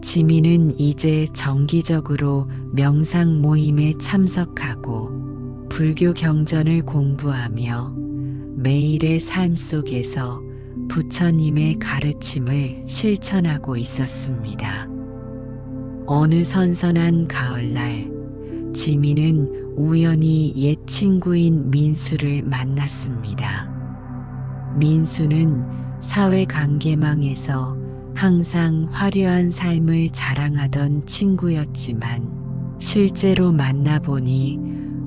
지민은 이제 정기적으로 명상 모임에 참석하고 불교 경전을 공부하며 매일의 삶 속에서 부처님의 가르침을 실천하고 있었습니다. 어느 선선한 가을날, 지민은 우연히 옛 친구인 민수를 만났습니다. 민수는 사회관계망에서 항상 화려한 삶을 자랑하던 친구였지만 실제로 만나보니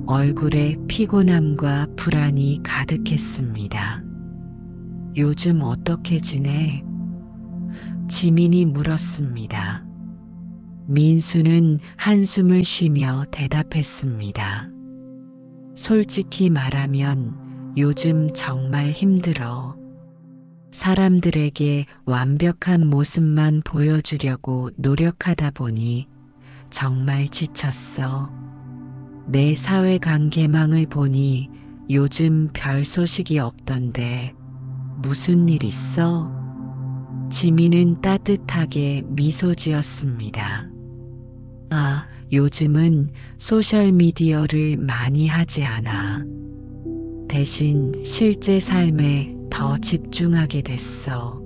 얼굴에 피곤함과 불안이 가득했습니다. 요즘 어떻게 지내? 지민이 물었습니다. 민수는 한숨을 쉬며 대답했습니다. 솔직히 말하면 요즘 정말 힘들어. 사람들에게 완벽한 모습만 보여주려고 노력하다 보니 정말 지쳤어. 내 사회관계망을 보니 요즘 별 소식이 없던데 무슨 일 있어? 지민은 따뜻하게 미소 지었습니다. 아, 요즘은 소셜미디어를 많이 하지 않아. 대신 실제 삶에 더 집중하게 됐어.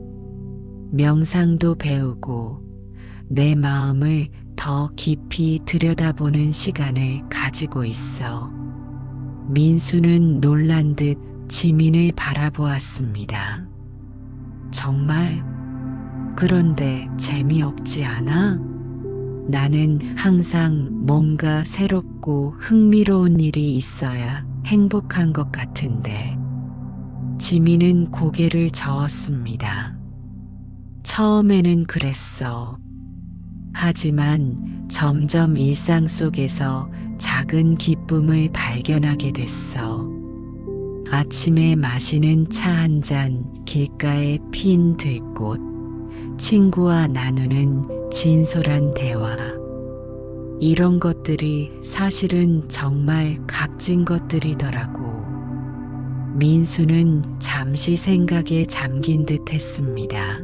명상도 배우고 내 마음을 더 깊이 들여다보는 시간을 가지고 있어. 민수는 놀란 듯 지민을 바라보았습니다. 정말? 그런데 재미없지 않아? 나는 항상 뭔가 새롭고 흥미로운 일이 있어야 행복한 것 같은데. 지민은 고개를 저었습니다. 처음에는 그랬어. 하지만 점점 일상 속에서 작은 기쁨을 발견하게 됐어. 아침에 마시는 차 한 잔, 길가에 핀 들꽃, 친구와 나누는 진솔한 대화. 이런 것들이 사실은 정말 값진 것들이더라고. 민수는 잠시 생각에 잠긴 듯 했습니다.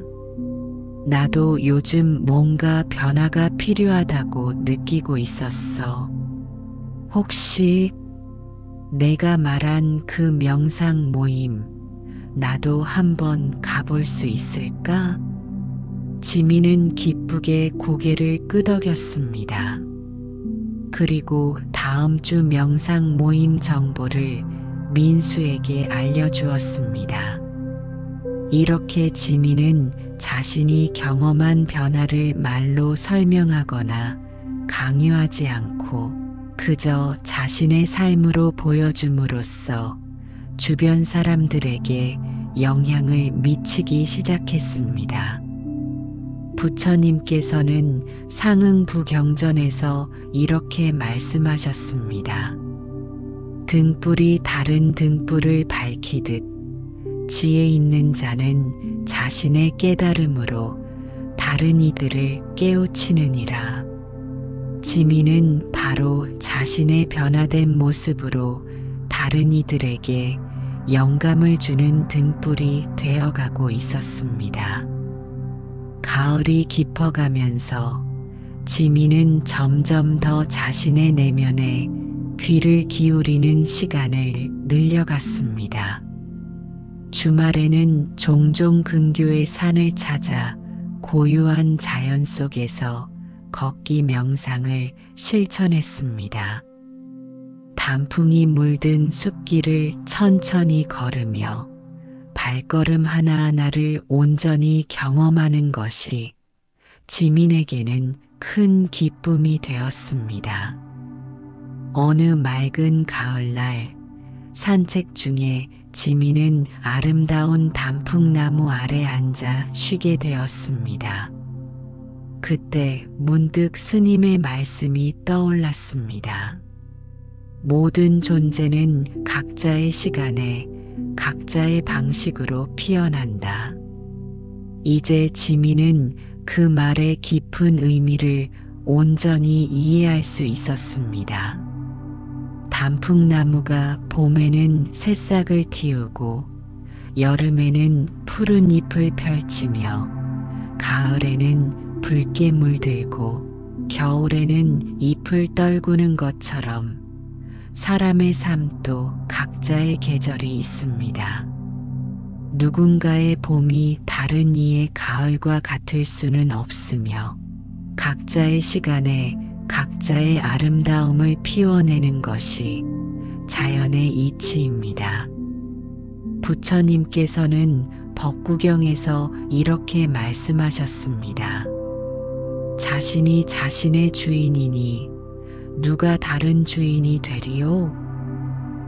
나도 요즘 뭔가 변화가 필요하다고 느끼고 있었어. 혹시 내가 말한 그 명상 모임, 나도 한번 가볼 수 있을까? 지민은 기쁘게 고개를 끄덕였습니다. 그리고 다음 주 명상 모임 정보를 민수에게 알려주었습니다. 이렇게 지민은 자신이 경험한 변화를 말로 설명하거나 강요하지 않고 그저 자신의 삶으로 보여줌으로써 주변 사람들에게 영향을 미치기 시작했습니다. 부처님께서는 상응부경전에서 이렇게 말씀하셨습니다. 등불이 다른 등불을 밝히듯 지혜 있는 자는 자신의 깨달음으로 다른 이들을 깨우치느니라. 지민은 바로 자신의 변화된 모습으로 다른 이들에게 영감을 주는 등불이 되어가고 있었습니다. 가을이 깊어가면서 지민은 점점 더 자신의 내면에 귀를 기울이는 시간을 늘려갔습니다. 주말에는 종종 근교의 산을 찾아 고요한 자연 속에서 걷기 명상을 실천했습니다. 단풍이 물든 숲길을 천천히 걸으며 발걸음 하나하나를 온전히 경험하는 것이 지민에게는 큰 기쁨이 되었습니다. 어느 맑은 가을날 산책 중에 지민은 아름다운 단풍나무 아래 앉아 쉬게 되었습니다. 그때 문득 스님의 말씀이 떠올랐습니다. 모든 존재는 각자의 시간에 각자의 방식으로 피어난다. 이제 지민은 그 말의 깊은 의미를 온전히 이해할 수 있었습니다. 단풍나무가 봄에는 새싹을 틔우고 여름에는 푸른 잎을 펼치며 가을에는 붉게 물들고 겨울에는 잎을 떨구는 것처럼 사람의 삶도 각자의 계절이 있습니다. 누군가의 봄이 다른 이의 가을과 같을 수는 없으며 각자의 시간에 각자의 아름다움을 피워내는 것이 자연의 이치입니다. 부처님께서는 법구경에서 이렇게 말씀하셨습니다. 자신이 자신의 주인이니 누가 다른 주인이 되리요?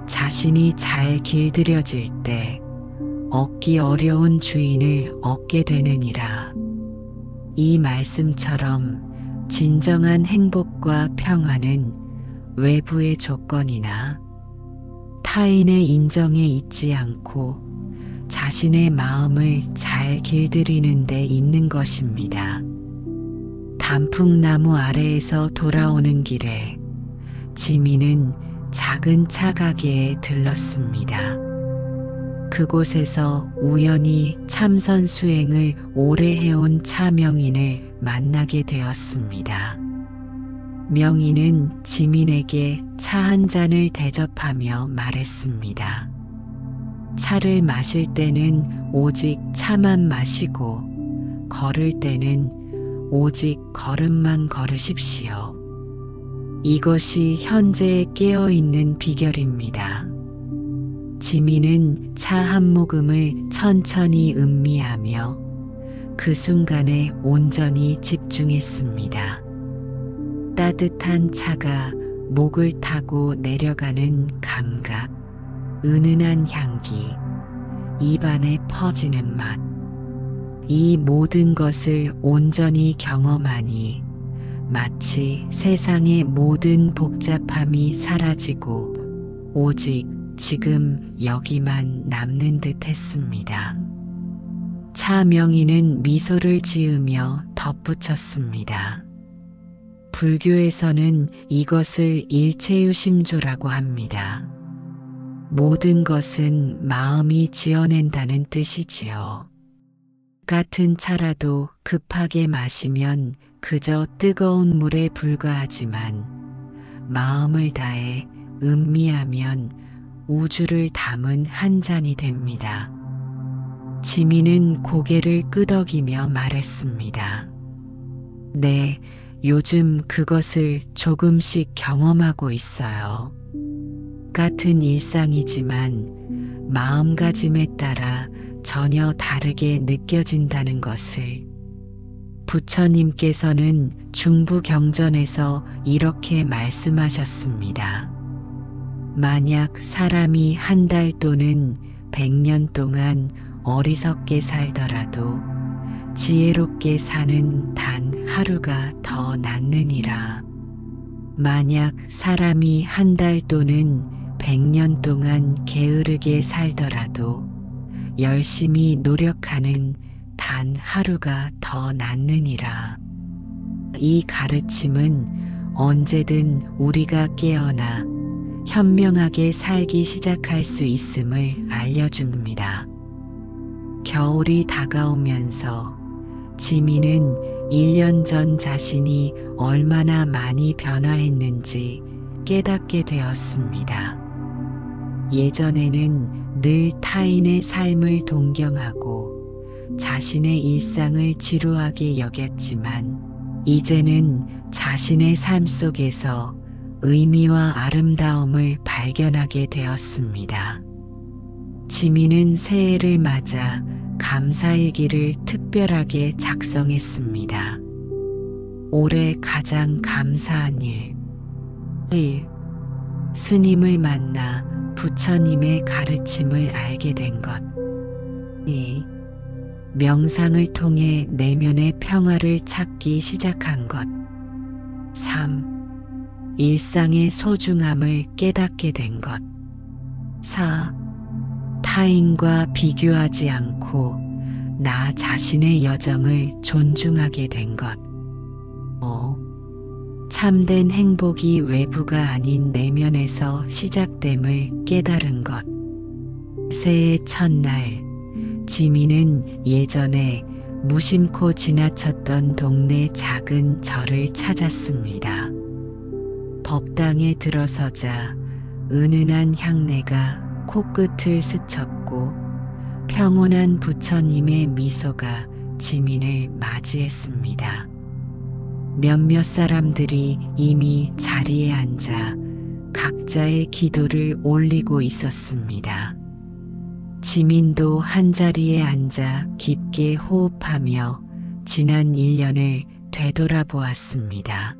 자신이 잘 길들여질 때 얻기 어려운 주인을 얻게 되느니라. 이 말씀처럼 진정한 행복과 평안은 외부의 조건이나 타인의 인정에 있지 않고 자신의 마음을 잘 길들이는 데 있는 것입니다. 단풍나무 아래에서 돌아오는 길에 지민은 작은 차 가게에 들렀습니다. 그곳에서 우연히 참선 수행을 오래 해온 차 명인을 만나게 되었습니다. 명인은 지민에게 차 한 잔을 대접하며 말했습니다. 차를 마실 때는 오직 차만 마시고 걸을 때는 오직 걸음만 걸으십시오. 이것이 현재에 깨어있는 비결입니다. 지민은 차 한 모금을 천천히 음미하며 그 순간에 온전히 집중했습니다. 따뜻한 차가 목을 타고 내려가는 감각, 은은한 향기, 입안에 퍼지는 맛. 이 모든 것을 온전히 경험하니 마치 세상의 모든 복잡함이 사라지고 오직 지금 여기만 남는 듯 했습니다. 차 명인은 미소를 지으며 더 덧붙였습니다. 불교에서는 이것을 일체유심조라고 합니다. 모든 것은 마음이 지어낸다는 뜻이지요. 같은 차라도 급하게 마시면 그저 뜨거운 물에 불과하지만 마음을 다해 음미하면 우주를 담은 한 잔이 됩니다. 지민은 고개를 끄덕이며 말했습니다. 네, 요즘 그것을 조금씩 경험하고 있어요. 같은 일상이지만 마음가짐에 따라 전혀 다르게 느껴진다는 것을 부처님께서는 중부경전에서 이렇게 말씀하셨습니다. 만약 사람이 한 달 또는 100년 동안 어리석게 살더라도 지혜롭게 사는 단 하루가 더 낫느니라. 만약 사람이 한 달 또는 100년 동안 게으르게 살더라도 열심히 노력하는 단 하루가 더 낫느니라. 이 가르침은 언제든 우리가 깨어나 현명하게 살기 시작할 수 있음을 알려줍니다. 겨울이 다가오면서 지민은 1년 전 자신이 얼마나 많이 변화했는지 깨닫게 되었습니다. 예전에는 늘 타인의 삶을 동경하고 자신의 일상을 지루하게 여겼지만 이제는 자신의 삶 속에서 의미와 아름다움을 발견하게 되었습니다. 지민은 새해를 맞아 감사일기를 특별하게 작성했습니다. 올해 가장 감사한 일. 1. 스님을 만나 부처님의 가르침을 알게 된 것. 2. 명상을 통해 내면의 평화를 찾기 시작한 것. 3. 일상의 소중함을 깨닫게 된 것. 4. 타인과 비교하지 않고 나 자신의 여정을 존중하게 된 것. 5. 참된 행복이 외부가 아닌 내면에서 시작됨을 깨달은 것. 새해 첫날, 지민은 예전에 무심코 지나쳤던 동네 작은 절을 찾았습니다. 법당에 들어서자 은은한 향내가 코끝을 스쳤고 평온한 부처님의 미소가 지민을 맞이했습니다. 몇몇 사람들이 이미 자리에 앉아 각자의 기도를 올리고 있었습니다. 지민도 한자리에 앉아 깊게 호흡하며 지난 1년을 되돌아보았습니다.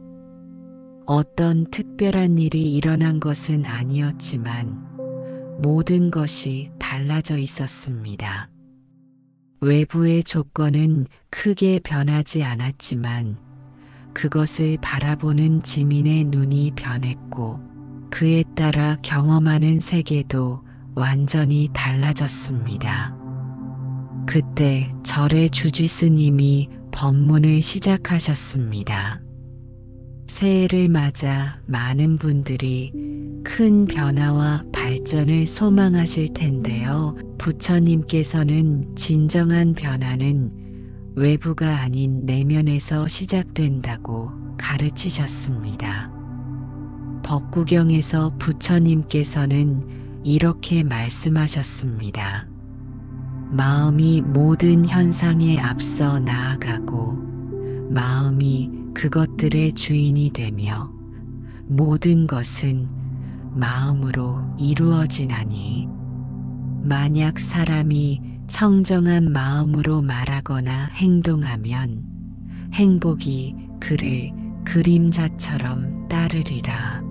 어떤 특별한 일이 일어난 것은 아니었지만 모든 것이 달라져 있었습니다. 외부의 조건은 크게 변하지 않았지만 그것을 바라보는 지민의 눈이 변했고 그에 따라 경험하는 세계도 완전히 달라졌습니다. 그때 절의 주지스님이 법문을 시작하셨습니다. 새해를 맞아 많은 분들이 큰 변화와 발전을 소망하실 텐데요. 부처님께서는 진정한 변화는 외부가 아닌 내면에서 시작된다고 가르치셨습니다. 법구경에서 부처님께서는 이렇게 말씀하셨습니다. 마음이 모든 현상에 앞서 나아가고 마음이 그것들의 주인이 되며 모든 것은 마음으로 이루어지나니 만약 사람이 청정한 마음으로 말하거나 행동하면 행복이 그를 그림자처럼 따르리라.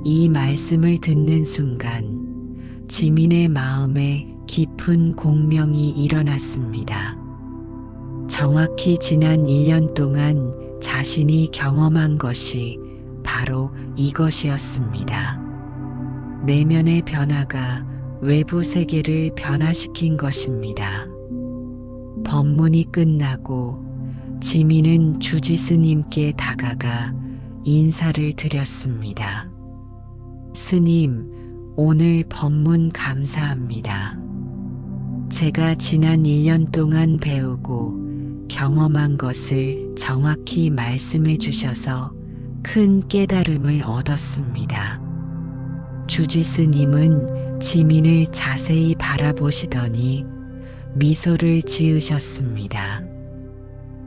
이 말씀을 듣는 순간 지민의 마음에 깊은 공명이 일어났습니다. 정확히 지난 1년 동안 자신이 경험한 것이 바로 이것이었습니다. 내면의 변화가 외부 세계를 변화시킨 것입니다. 법문이 끝나고 지민은 주지스님께 다가가 인사를 드렸습니다. 스님, 오늘 법문 감사합니다. 제가 지난 1년 동안 배우고 경험한 것을 정확히 말씀해 주셔서 큰 깨달음을 얻었습니다. 주지스님은 지민을 자세히 바라보시더니 미소를 지으셨습니다.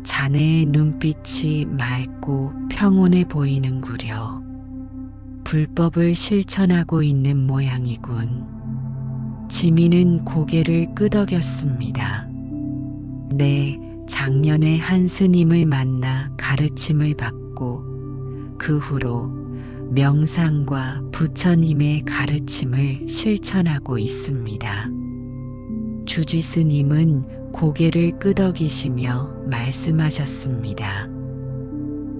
자네의 눈빛이 맑고 평온해 보이는구려. 불법을 실천하고 있는 모양이군. 지민은 고개를 끄덕였습니다. 네, 작년에 한 스님을 만나 가르침을 받고 그 후로 명상과 부처님의 가르침을 실천하고 있습니다. 주지스님은 고개를 끄덕이시며 말씀하셨습니다.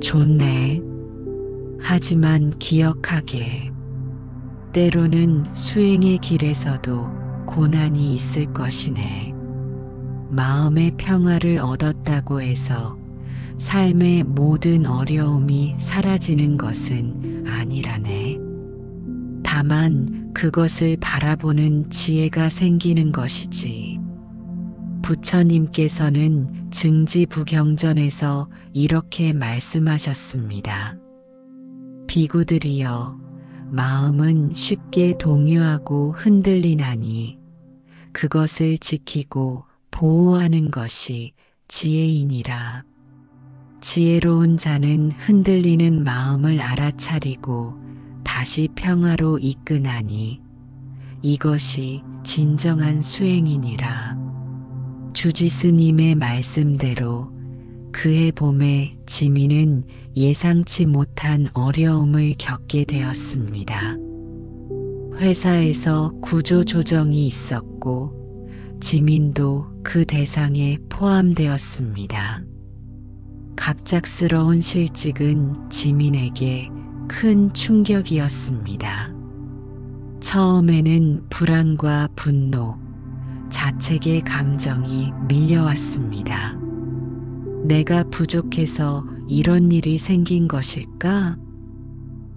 좋네. 하지만 기억하게. 때로는 수행의 길에서도 고난이 있을 것이네. 마음의 평화를 얻었다고 해서 삶의 모든 어려움이 사라지는 것은 아니라네. 다만 그것을 바라보는 지혜가 생기는 것이지. 부처님께서는 증지부경전에서 이렇게 말씀하셨습니다. 비구들이여, 마음은 쉽게 동요하고 흔들리나니 그것을 지키고 보호하는 것이 지혜이니라. 지혜로운 자는 흔들리는 마음을 알아차리고 다시 평화로 이끄나니 이것이 진정한 수행이니라. 주지스님의 말씀대로 그해 봄에 지민은 예상치 못한 어려움을 겪게 되었습니다. 회사에서 구조조정이 있었고 지민도 그 대상에 포함되었습니다. 갑작스러운 실직은 지민에게 큰 충격이었습니다. 처음에는 불안과 분노, 자책의 감정이 밀려왔습니다. 내가 부족해서 이런 일이 생긴 것일까?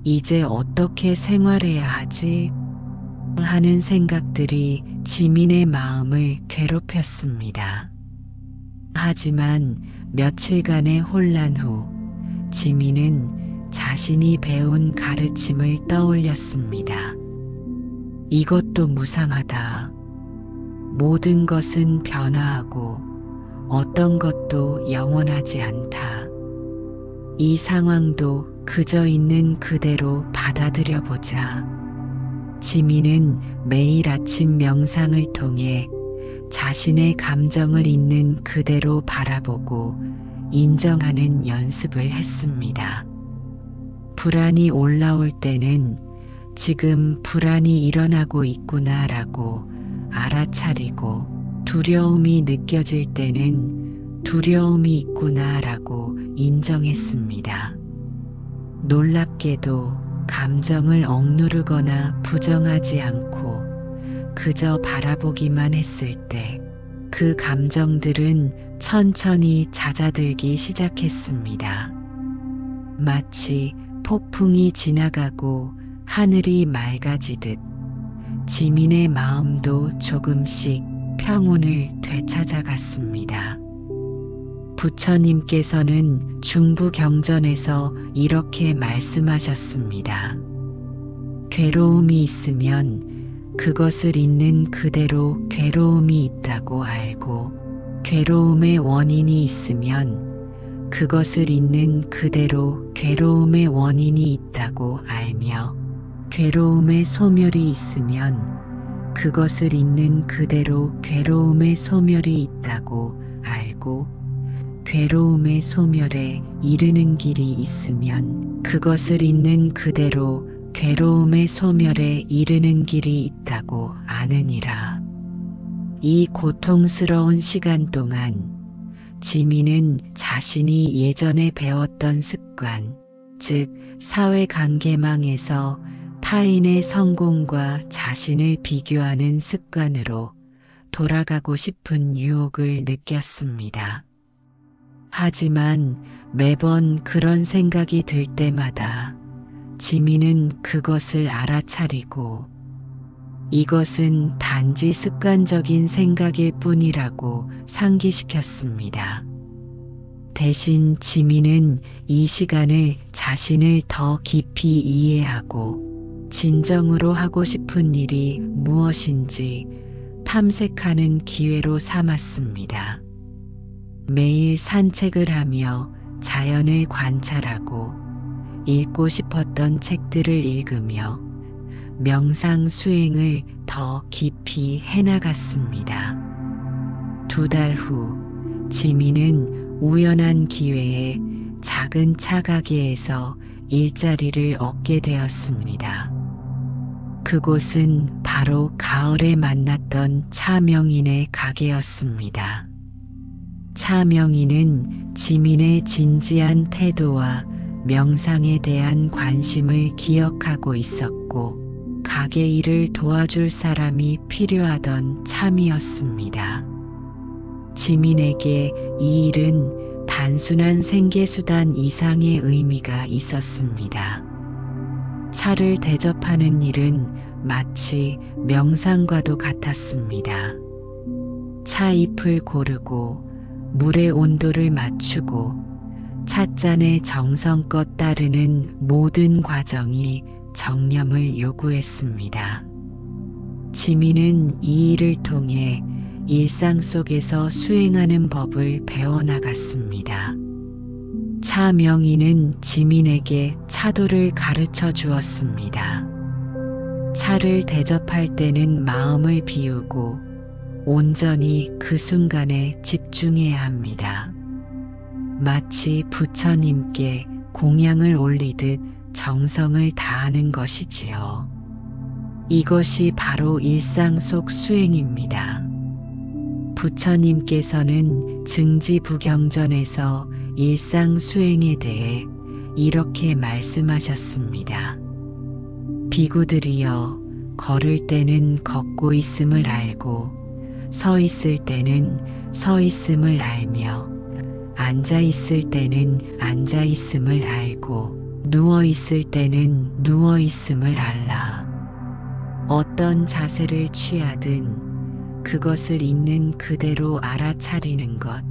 이제 어떻게 생활해야 하지? 하는 생각들이 지민의 마음을 괴롭혔습니다. 하지만 며칠간의 혼란 후 지민은 자신이 배운 가르침을 떠올렸습니다. 이것도 무상하다. 모든 것은 변화하고 어떤 것도 영원하지 않다. 이 상황도 그저 있는 그대로 받아들여 보자. 지민은 매일 아침 명상을 통해 자신의 감정을 있는 그대로 바라보고 인정하는 연습을 했습니다. 불안이 올라올 때는 지금 불안이 일어나고 있구나라고 알아차리고, 두려움이 느껴질 때는 두려움이 있구나라고 인정했습니다. 놀랍게도 감정을 억누르거나 부정하지 않고 그저 바라보기만 했을 때 그 감정들은 천천히 잦아들기 시작했습니다. 마치 폭풍이 지나가고 하늘이 맑아지듯 지민의 마음도 조금씩 평온을 되찾아갔습니다. 부처님께서는 중부경전에서 이렇게 말씀하셨습니다. 괴로움이 있으면 그것을 있는 그대로 괴로움이 있다고 알고, 괴로움의 원인이 있으면 그것을 있는 그대로 괴로움의 원인이 있다고 알며, 괴로움의 소멸이 있으면 그것을 있는 그대로 괴로움의 소멸이 있다고 알고, 괴로움의 소멸에 이르는 길이 있으면 그것을 있는 그대로 괴로움의 소멸에 이르는 길이 있다고 아느니라. 이 고통스러운 시간 동안 지민은 자신이 예전에 배웠던 습관, 즉 사회관계망에서 타인의 성공과 자신을 비교하는 습관으로 돌아가고 싶은 유혹을 느꼈습니다. 하지만 매번 그런 생각이 들 때마다 지민은 그것을 알아차리고 이것은 단지 습관적인 생각일 뿐이라고 상기시켰습니다. 대신 지민은 이 시간을 자신을 더 깊이 이해하고 진정으로 하고 싶은 일이 무엇인지 탐색하는 기회로 삼았습니다. 매일 산책을 하며 자연을 관찰하고 읽고 싶었던 책들을 읽으며 명상 수행을 더 깊이 해나갔습니다. 2달 후 지민은 우연한 기회에 작은 차 가게에서 일자리를 얻게 되었습니다. 그곳은 바로 가을에 만났던 차명인의 가게였습니다. 차명인은 지민의 진지한 태도와 명상에 대한 관심을 기억하고 있었고 가게 일을 도와줄 사람이 필요하던 참이었습니다. 지민에게 이 일은 단순한 생계수단 이상의 의미가 있었습니다. 차를 대접하는 일은 마치 명상과도 같았습니다. 차잎을 고르고 물의 온도를 맞추고 찻잔에 정성껏 따르는 모든 과정이 정념을 요구했습니다. 지민은 이 일을 통해 일상 속에서 수행하는 법을 배워나갔습니다. 차명인은 지민에게 차도를 가르쳐 주었습니다. 차를 대접할 때는 마음을 비우고 온전히 그 순간에 집중해야 합니다. 마치 부처님께 공양을 올리듯 정성을 다하는 것이지요. 이것이 바로 일상 속 수행입니다. 부처님께서는 증지부경전에서 일상 수행에 대해 이렇게 말씀하셨습니다. 비구들이여, 걸을 때는 걷고 있음을 알고 서 있을 때는 서 있음을 알며 앉아 있을 때는 앉아 있음을 알고 누워 있을 때는 누워 있음을 알라. 어떤 자세를 취하든 그것을 있는 그대로 알아차리는 것,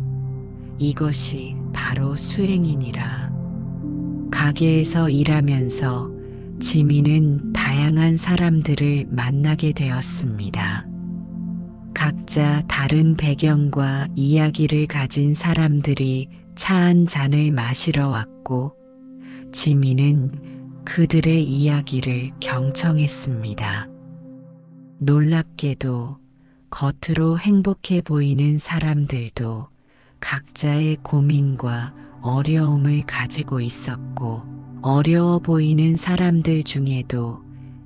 이것이 바로 수행이니라. 가게에서 일하면서 지민은 다양한 사람들을 만나게 되었습니다. 각자 다른 배경과 이야기를 가진 사람들이 차 한 잔을 마시러 왔고 지민은 그들의 이야기를 경청했습니다. 놀랍게도 겉으로 행복해 보이는 사람들도 각자의 고민과 어려움을 가지고 있었고 어려워 보이는 사람들 중에도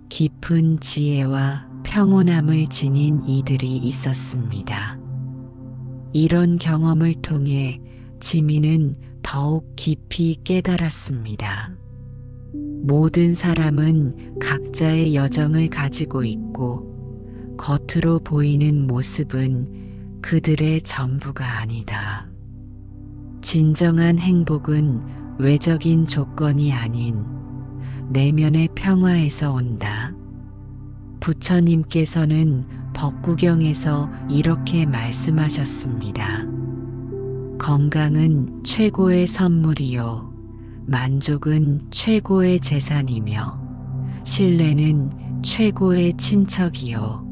깊은 지혜와 평온함을 지닌 이들이 있었습니다. 이런 경험을 통해 지민은 더욱 깊이 깨달았습니다. 모든 사람은 각자의 여정을 가지고 있고 겉으로 보이는 모습은 그들의 전부가 아니다. 진정한 행복은 외적인 조건이 아닌 내면의 평화에서 온다. 부처님께서는 법구경에서 이렇게 말씀하셨습니다. 건강은 최고의 선물이요. 만족은 최고의 재산이며 신뢰는 최고의 친척이요.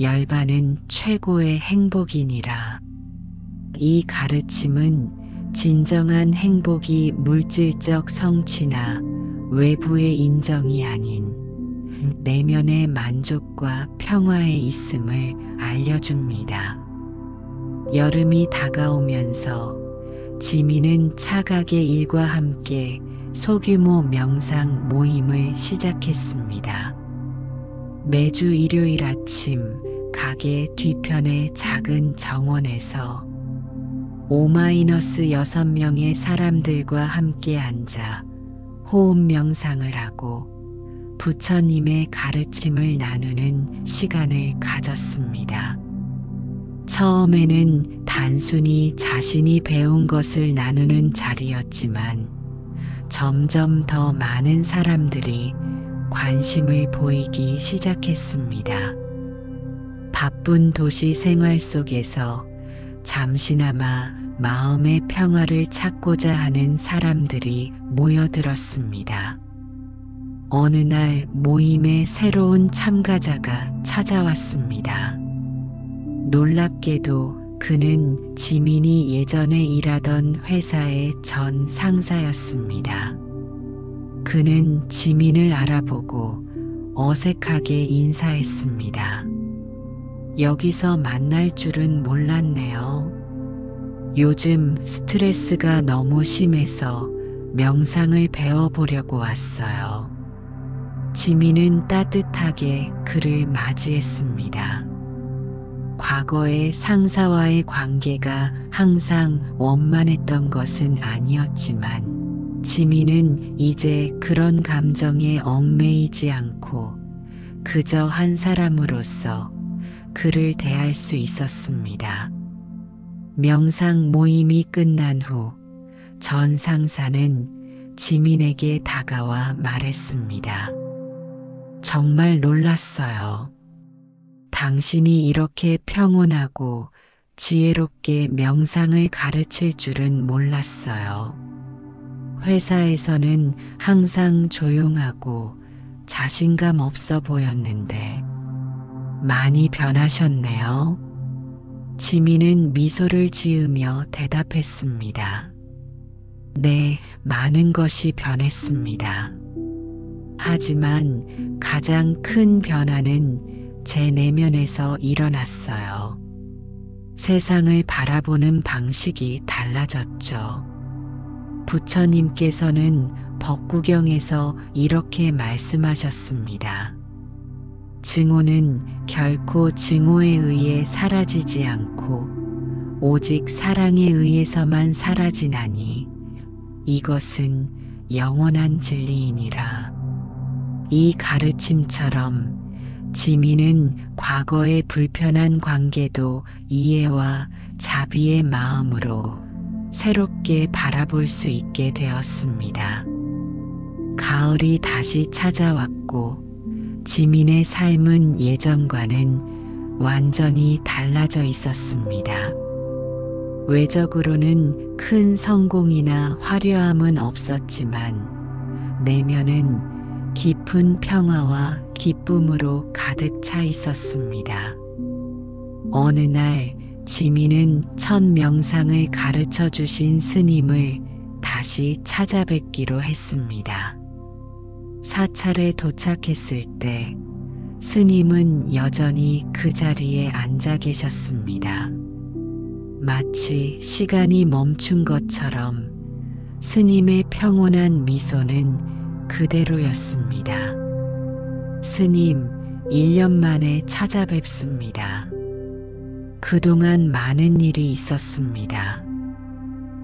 열반은 최고의 행복이니라. 이 가르침은 진정한 행복이 물질적 성취나 외부의 인정이 아닌 내면의 만족과 평화에 있음을 알려줍니다. 여름이 다가오면서 지민은 차가게 일과 함께 소규모 명상 모임을 시작했습니다. 매주 일요일 아침 가게 뒤편의 작은 정원에서 5-6명의 사람들과 함께 앉아 호흡 명상을 하고 부처님의 가르침을 나누는 시간을 가졌습니다. 처음에는 단순히 자신이 배운 것을 나누는 자리였지만 점점 더 많은 사람들이 관심을 보이기 시작했습니다. 바쁜 도시 생활 속에서 잠시나마 마음의 평화를 찾고자 하는 사람들이 모여들었습니다. 어느 날 모임에 새로운 참가자가 찾아왔습니다. 놀랍게도 그는 지민이 예전에 일하던 회사의 전 상사였습니다. 그는 지민을 알아보고 어색하게 인사했습니다. 여기서 만날 줄은 몰랐네요. 요즘 스트레스가 너무 심해서 명상을 배워보려고 왔어요. 지민은 따뜻하게 그를 맞이했습니다. 과거의 상사와의 관계가 항상 원만했던 것은 아니었지만 지민은 이제 그런 감정에 얽매이지 않고 그저 한 사람으로서 그를 대할 수 있었습니다. 명상 모임이 끝난 후 전 상사는 지민에게 다가와 말했습니다. 정말 놀랐어요. 당신이 이렇게 평온하고 지혜롭게 명상을 가르칠 줄은 몰랐어요. 회사에서는 항상 조용하고 자신감 없어 보였는데 많이 변하셨네요. 지민은 미소를 지으며 대답했습니다. 네, 많은 것이 변했습니다. 하지만 가장 큰 변화는 제 내면에서 일어났어요. 세상을 바라보는 방식이 달라졌죠. 부처님께서는 법구경에서 이렇게 말씀하셨습니다. 증오는 결코 증오에 의해 사라지지 않고 오직 사랑에 의해서만 사라지나니 이것은 영원한 진리이니라. 이 가르침처럼 지민은 과거의 불편한 관계도 이해와 자비의 마음으로 새롭게 바라볼 수 있게 되었습니다. 가을이 다시 찾아왔고 지민의 삶은 예전과는 완전히 달라져 있었습니다. 외적으로는 큰 성공이나 화려함은 없었지만 내면은 깊은 평화와 기쁨으로 가득 차 있었습니다. 어느 날 지민은 첫 명상을 가르쳐 주신 스님을 다시 찾아뵙기로 했습니다. 사찰에 도착했을 때 스님은 여전히 그 자리에 앉아 계셨습니다. 마치 시간이 멈춘 것처럼 스님의 평온한 미소는 그대로였습니다. 스님, 1년 만에 찾아뵙습니다. 그동안 많은 일이 있었습니다.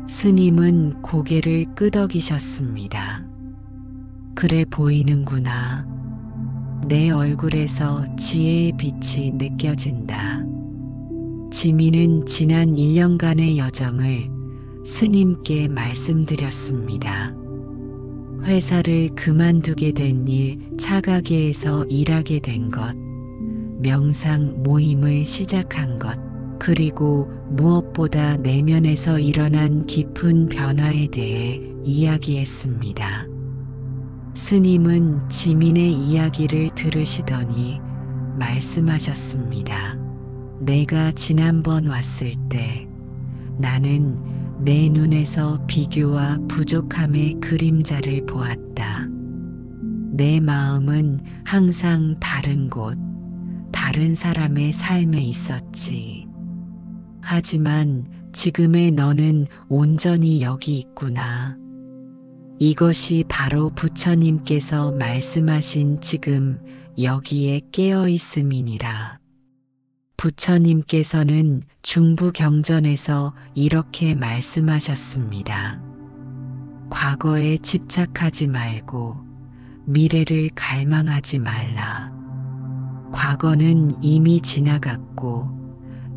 스님은 고개를 끄덕이셨습니다. 그래 보이는구나. 내 얼굴에서 지혜의 빛이 느껴진다. 지민은 지난 1년간의 여정을 스님께 말씀드렸습니다. 회사를 그만두게 된 일, 차가게에서 일하게 된 것, 명상 모임을 시작한 것, 그리고 무엇보다 내면에서 일어난 깊은 변화에 대해 이야기했습니다. 스님은 지민의 이야기를 들으시더니 말씀하셨습니다. 내가 지난번 왔을 때 나는 내 눈에서 비교와 부족함의 그림자를 보았다. 내 마음은 항상 다른 곳, 다른 사람의 삶에 있었지. 하지만 지금의 너는 온전히 여기 있구나. 이것이 바로 부처님께서 말씀하신 지금 여기에 깨어 있음이니라. 부처님께서는 중부경전에서 이렇게 말씀하셨습니다. 과거에 집착하지 말고 미래를 갈망하지 말라. 과거는 이미 지나갔고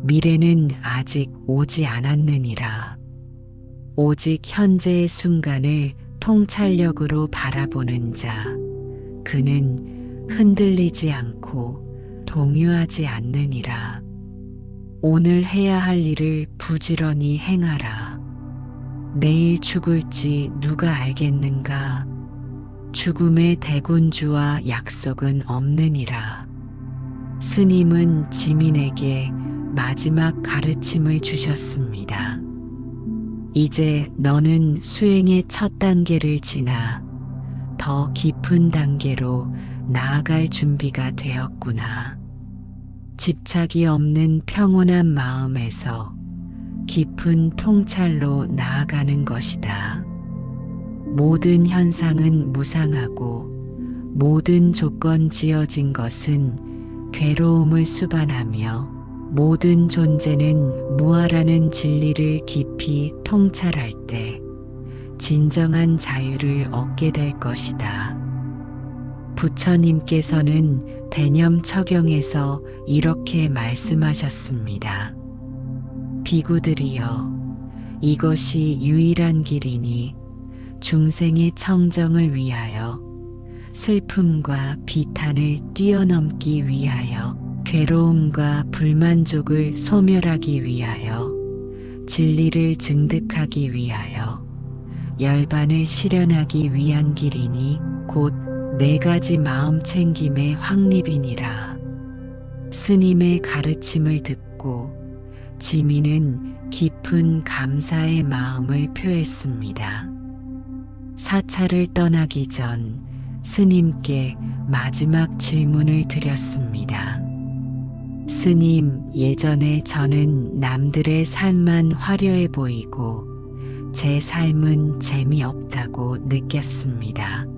미래는 아직 오지 않았느니라. 오직 현재의 순간을 통찰력으로 바라보는 자, 그는 흔들리지 않고 동요하지 않느니라. 오늘 해야 할 일을 부지런히 행하라. 내일 죽을지 누가 알겠는가? 죽음의 대군주와 약속은 없느니라. 스님은 지민에게 마지막 가르침을 주셨습니다. 이제 너는 수행의 첫 단계를 지나 더 깊은 단계로 나아갈 준비가 되었구나. 집착이 없는 평온한 마음에서 깊은 통찰로 나아가는 것이다. 모든 현상은 무상하고 모든 조건 지어진 것은 괴로움을 수반하며 모든 존재는 무아라는 진리를 깊이 통찰할 때 진정한 자유를 얻게 될 것이다. 부처님께서는 대념처경에서 이렇게 말씀하셨습니다. 비구들이여, 이것이 유일한 길이니 중생의 청정을 위하여 슬픔과 비탄을 뛰어넘기 위하여 괴로움과 불만족을 소멸하기 위하여 진리를 증득하기 위하여 열반을 실현하기 위한 길이니 곧 네 가지 마음 챙김의 확립이니라. 스님의 가르침을 듣고 지민은 깊은 감사의 마음을 표했습니다. 사찰을 떠나기 전 스님께 마지막 질문을 드렸습니다. 스님, 예전에 저는 남들의 삶만 화려해 보이고 제 삶은 재미없다고 느꼈습니다.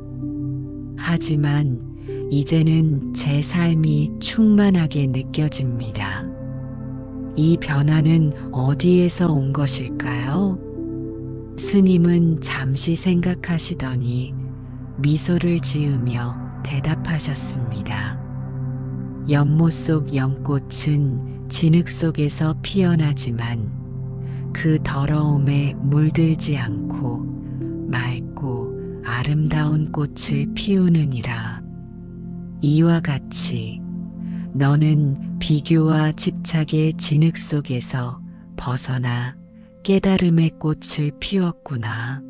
하지만 이제는 제 삶이 충만하게 느껴집니다. 이 변화는 어디에서 온 것일까요? 스님은 잠시 생각하시더니 미소를 지으며 대답하셨습니다. 연못 속 연꽃은 진흙 속에서 피어나지만 그 더러움에 물들지 않고 맑고 아름다운 꽃을 피우느니라. 이와 같이 너는 비교와 집착의 진흙 속에서 벗어나 깨달음의 꽃을 피웠구나.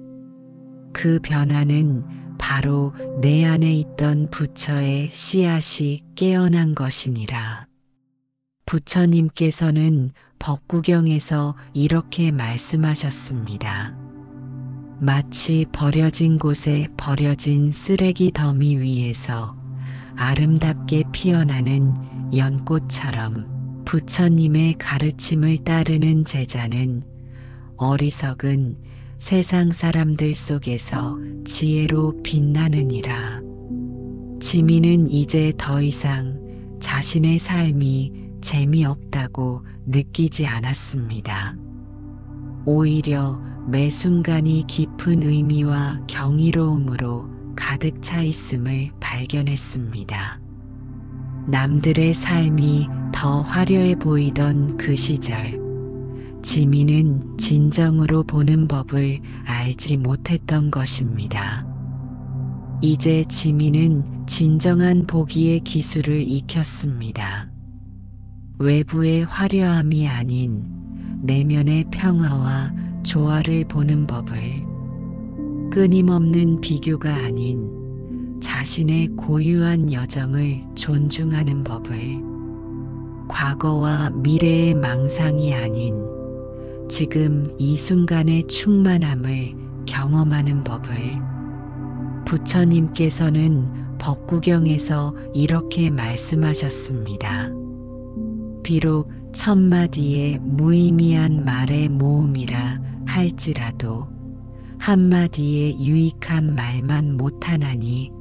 그 변화는 바로 내 안에 있던 부처의 씨앗이 깨어난 것이니라. 부처님께서는 법구경에서 이렇게 말씀하셨습니다. 마치 버려진 곳에 버려진 쓰레기 더미 위에서 아름답게 피어나는 연꽃처럼 부처님의 가르침을 따르는 제자는 어리석은 세상 사람들 속에서 지혜로 빛나느니라. 지민은 이제 더 이상 자신의 삶이 재미없다고 느끼지 않았습니다. 오히려 매 순간이 깊은 의미와 경이로움으로 가득 차 있음을 발견했습니다. 남들의 삶이 더 화려해 보이던 그 시절, 지민은 진정으로 보는 법을 알지 못했던 것입니다. 이제 지민은 진정한 보기의 기술을 익혔습니다. 외부의 화려함이 아닌 내면의 평화와 조화를 보는 법을, 끊임없는 비교가 아닌 자신의 고유한 여정을 존중하는 법을, 과거와 미래의 망상이 아닌 지금 이 순간의 충만함을 경험하는 법을, 부처님께서는 법구경에서 이렇게 말씀하셨습니다. 비록 천마디의 무의미한 말의 모음이라 할지라도 한마디의 유익한 말만 못하나니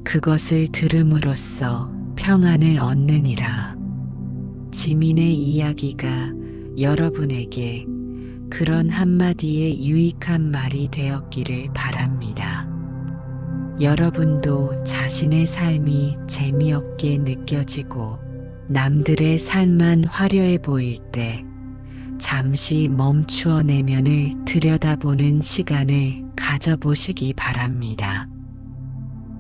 그것을 들음으로써 평안을 얻느니라. 지민의 이야기가 여러분에게 그런 한마디의 유익한 말이 되었기를 바랍니다. 여러분도 자신의 삶이 재미없게 느껴지고 남들의 삶만 화려해 보일 때 잠시 멈추어 내면을 들여다보는 시간을 가져보시기 바랍니다.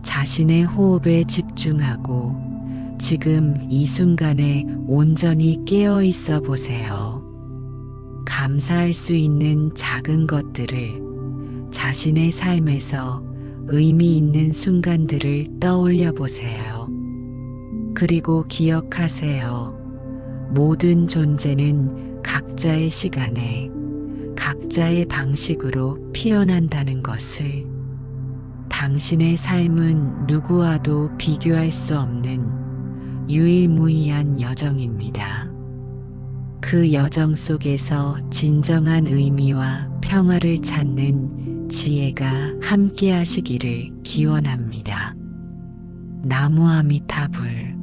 자신의 호흡에 집중하고 지금 이 순간에 온전히 깨어 있어 보세요. 감사할 수 있는 작은 것들을, 자신의 삶에서 의미 있는 순간들을 떠올려 보세요. 그리고 기억하세요. 모든 존재는 각자의 시간에, 각자의 방식으로 피어난다는 것을. 당신의 삶은 누구와도 비교할 수 없는 유일무이한 여정입니다. 그 여정 속에서 진정한 의미와 평화를 찾는 지혜가 함께 하시기를 기원합니다. 나무 아미타불.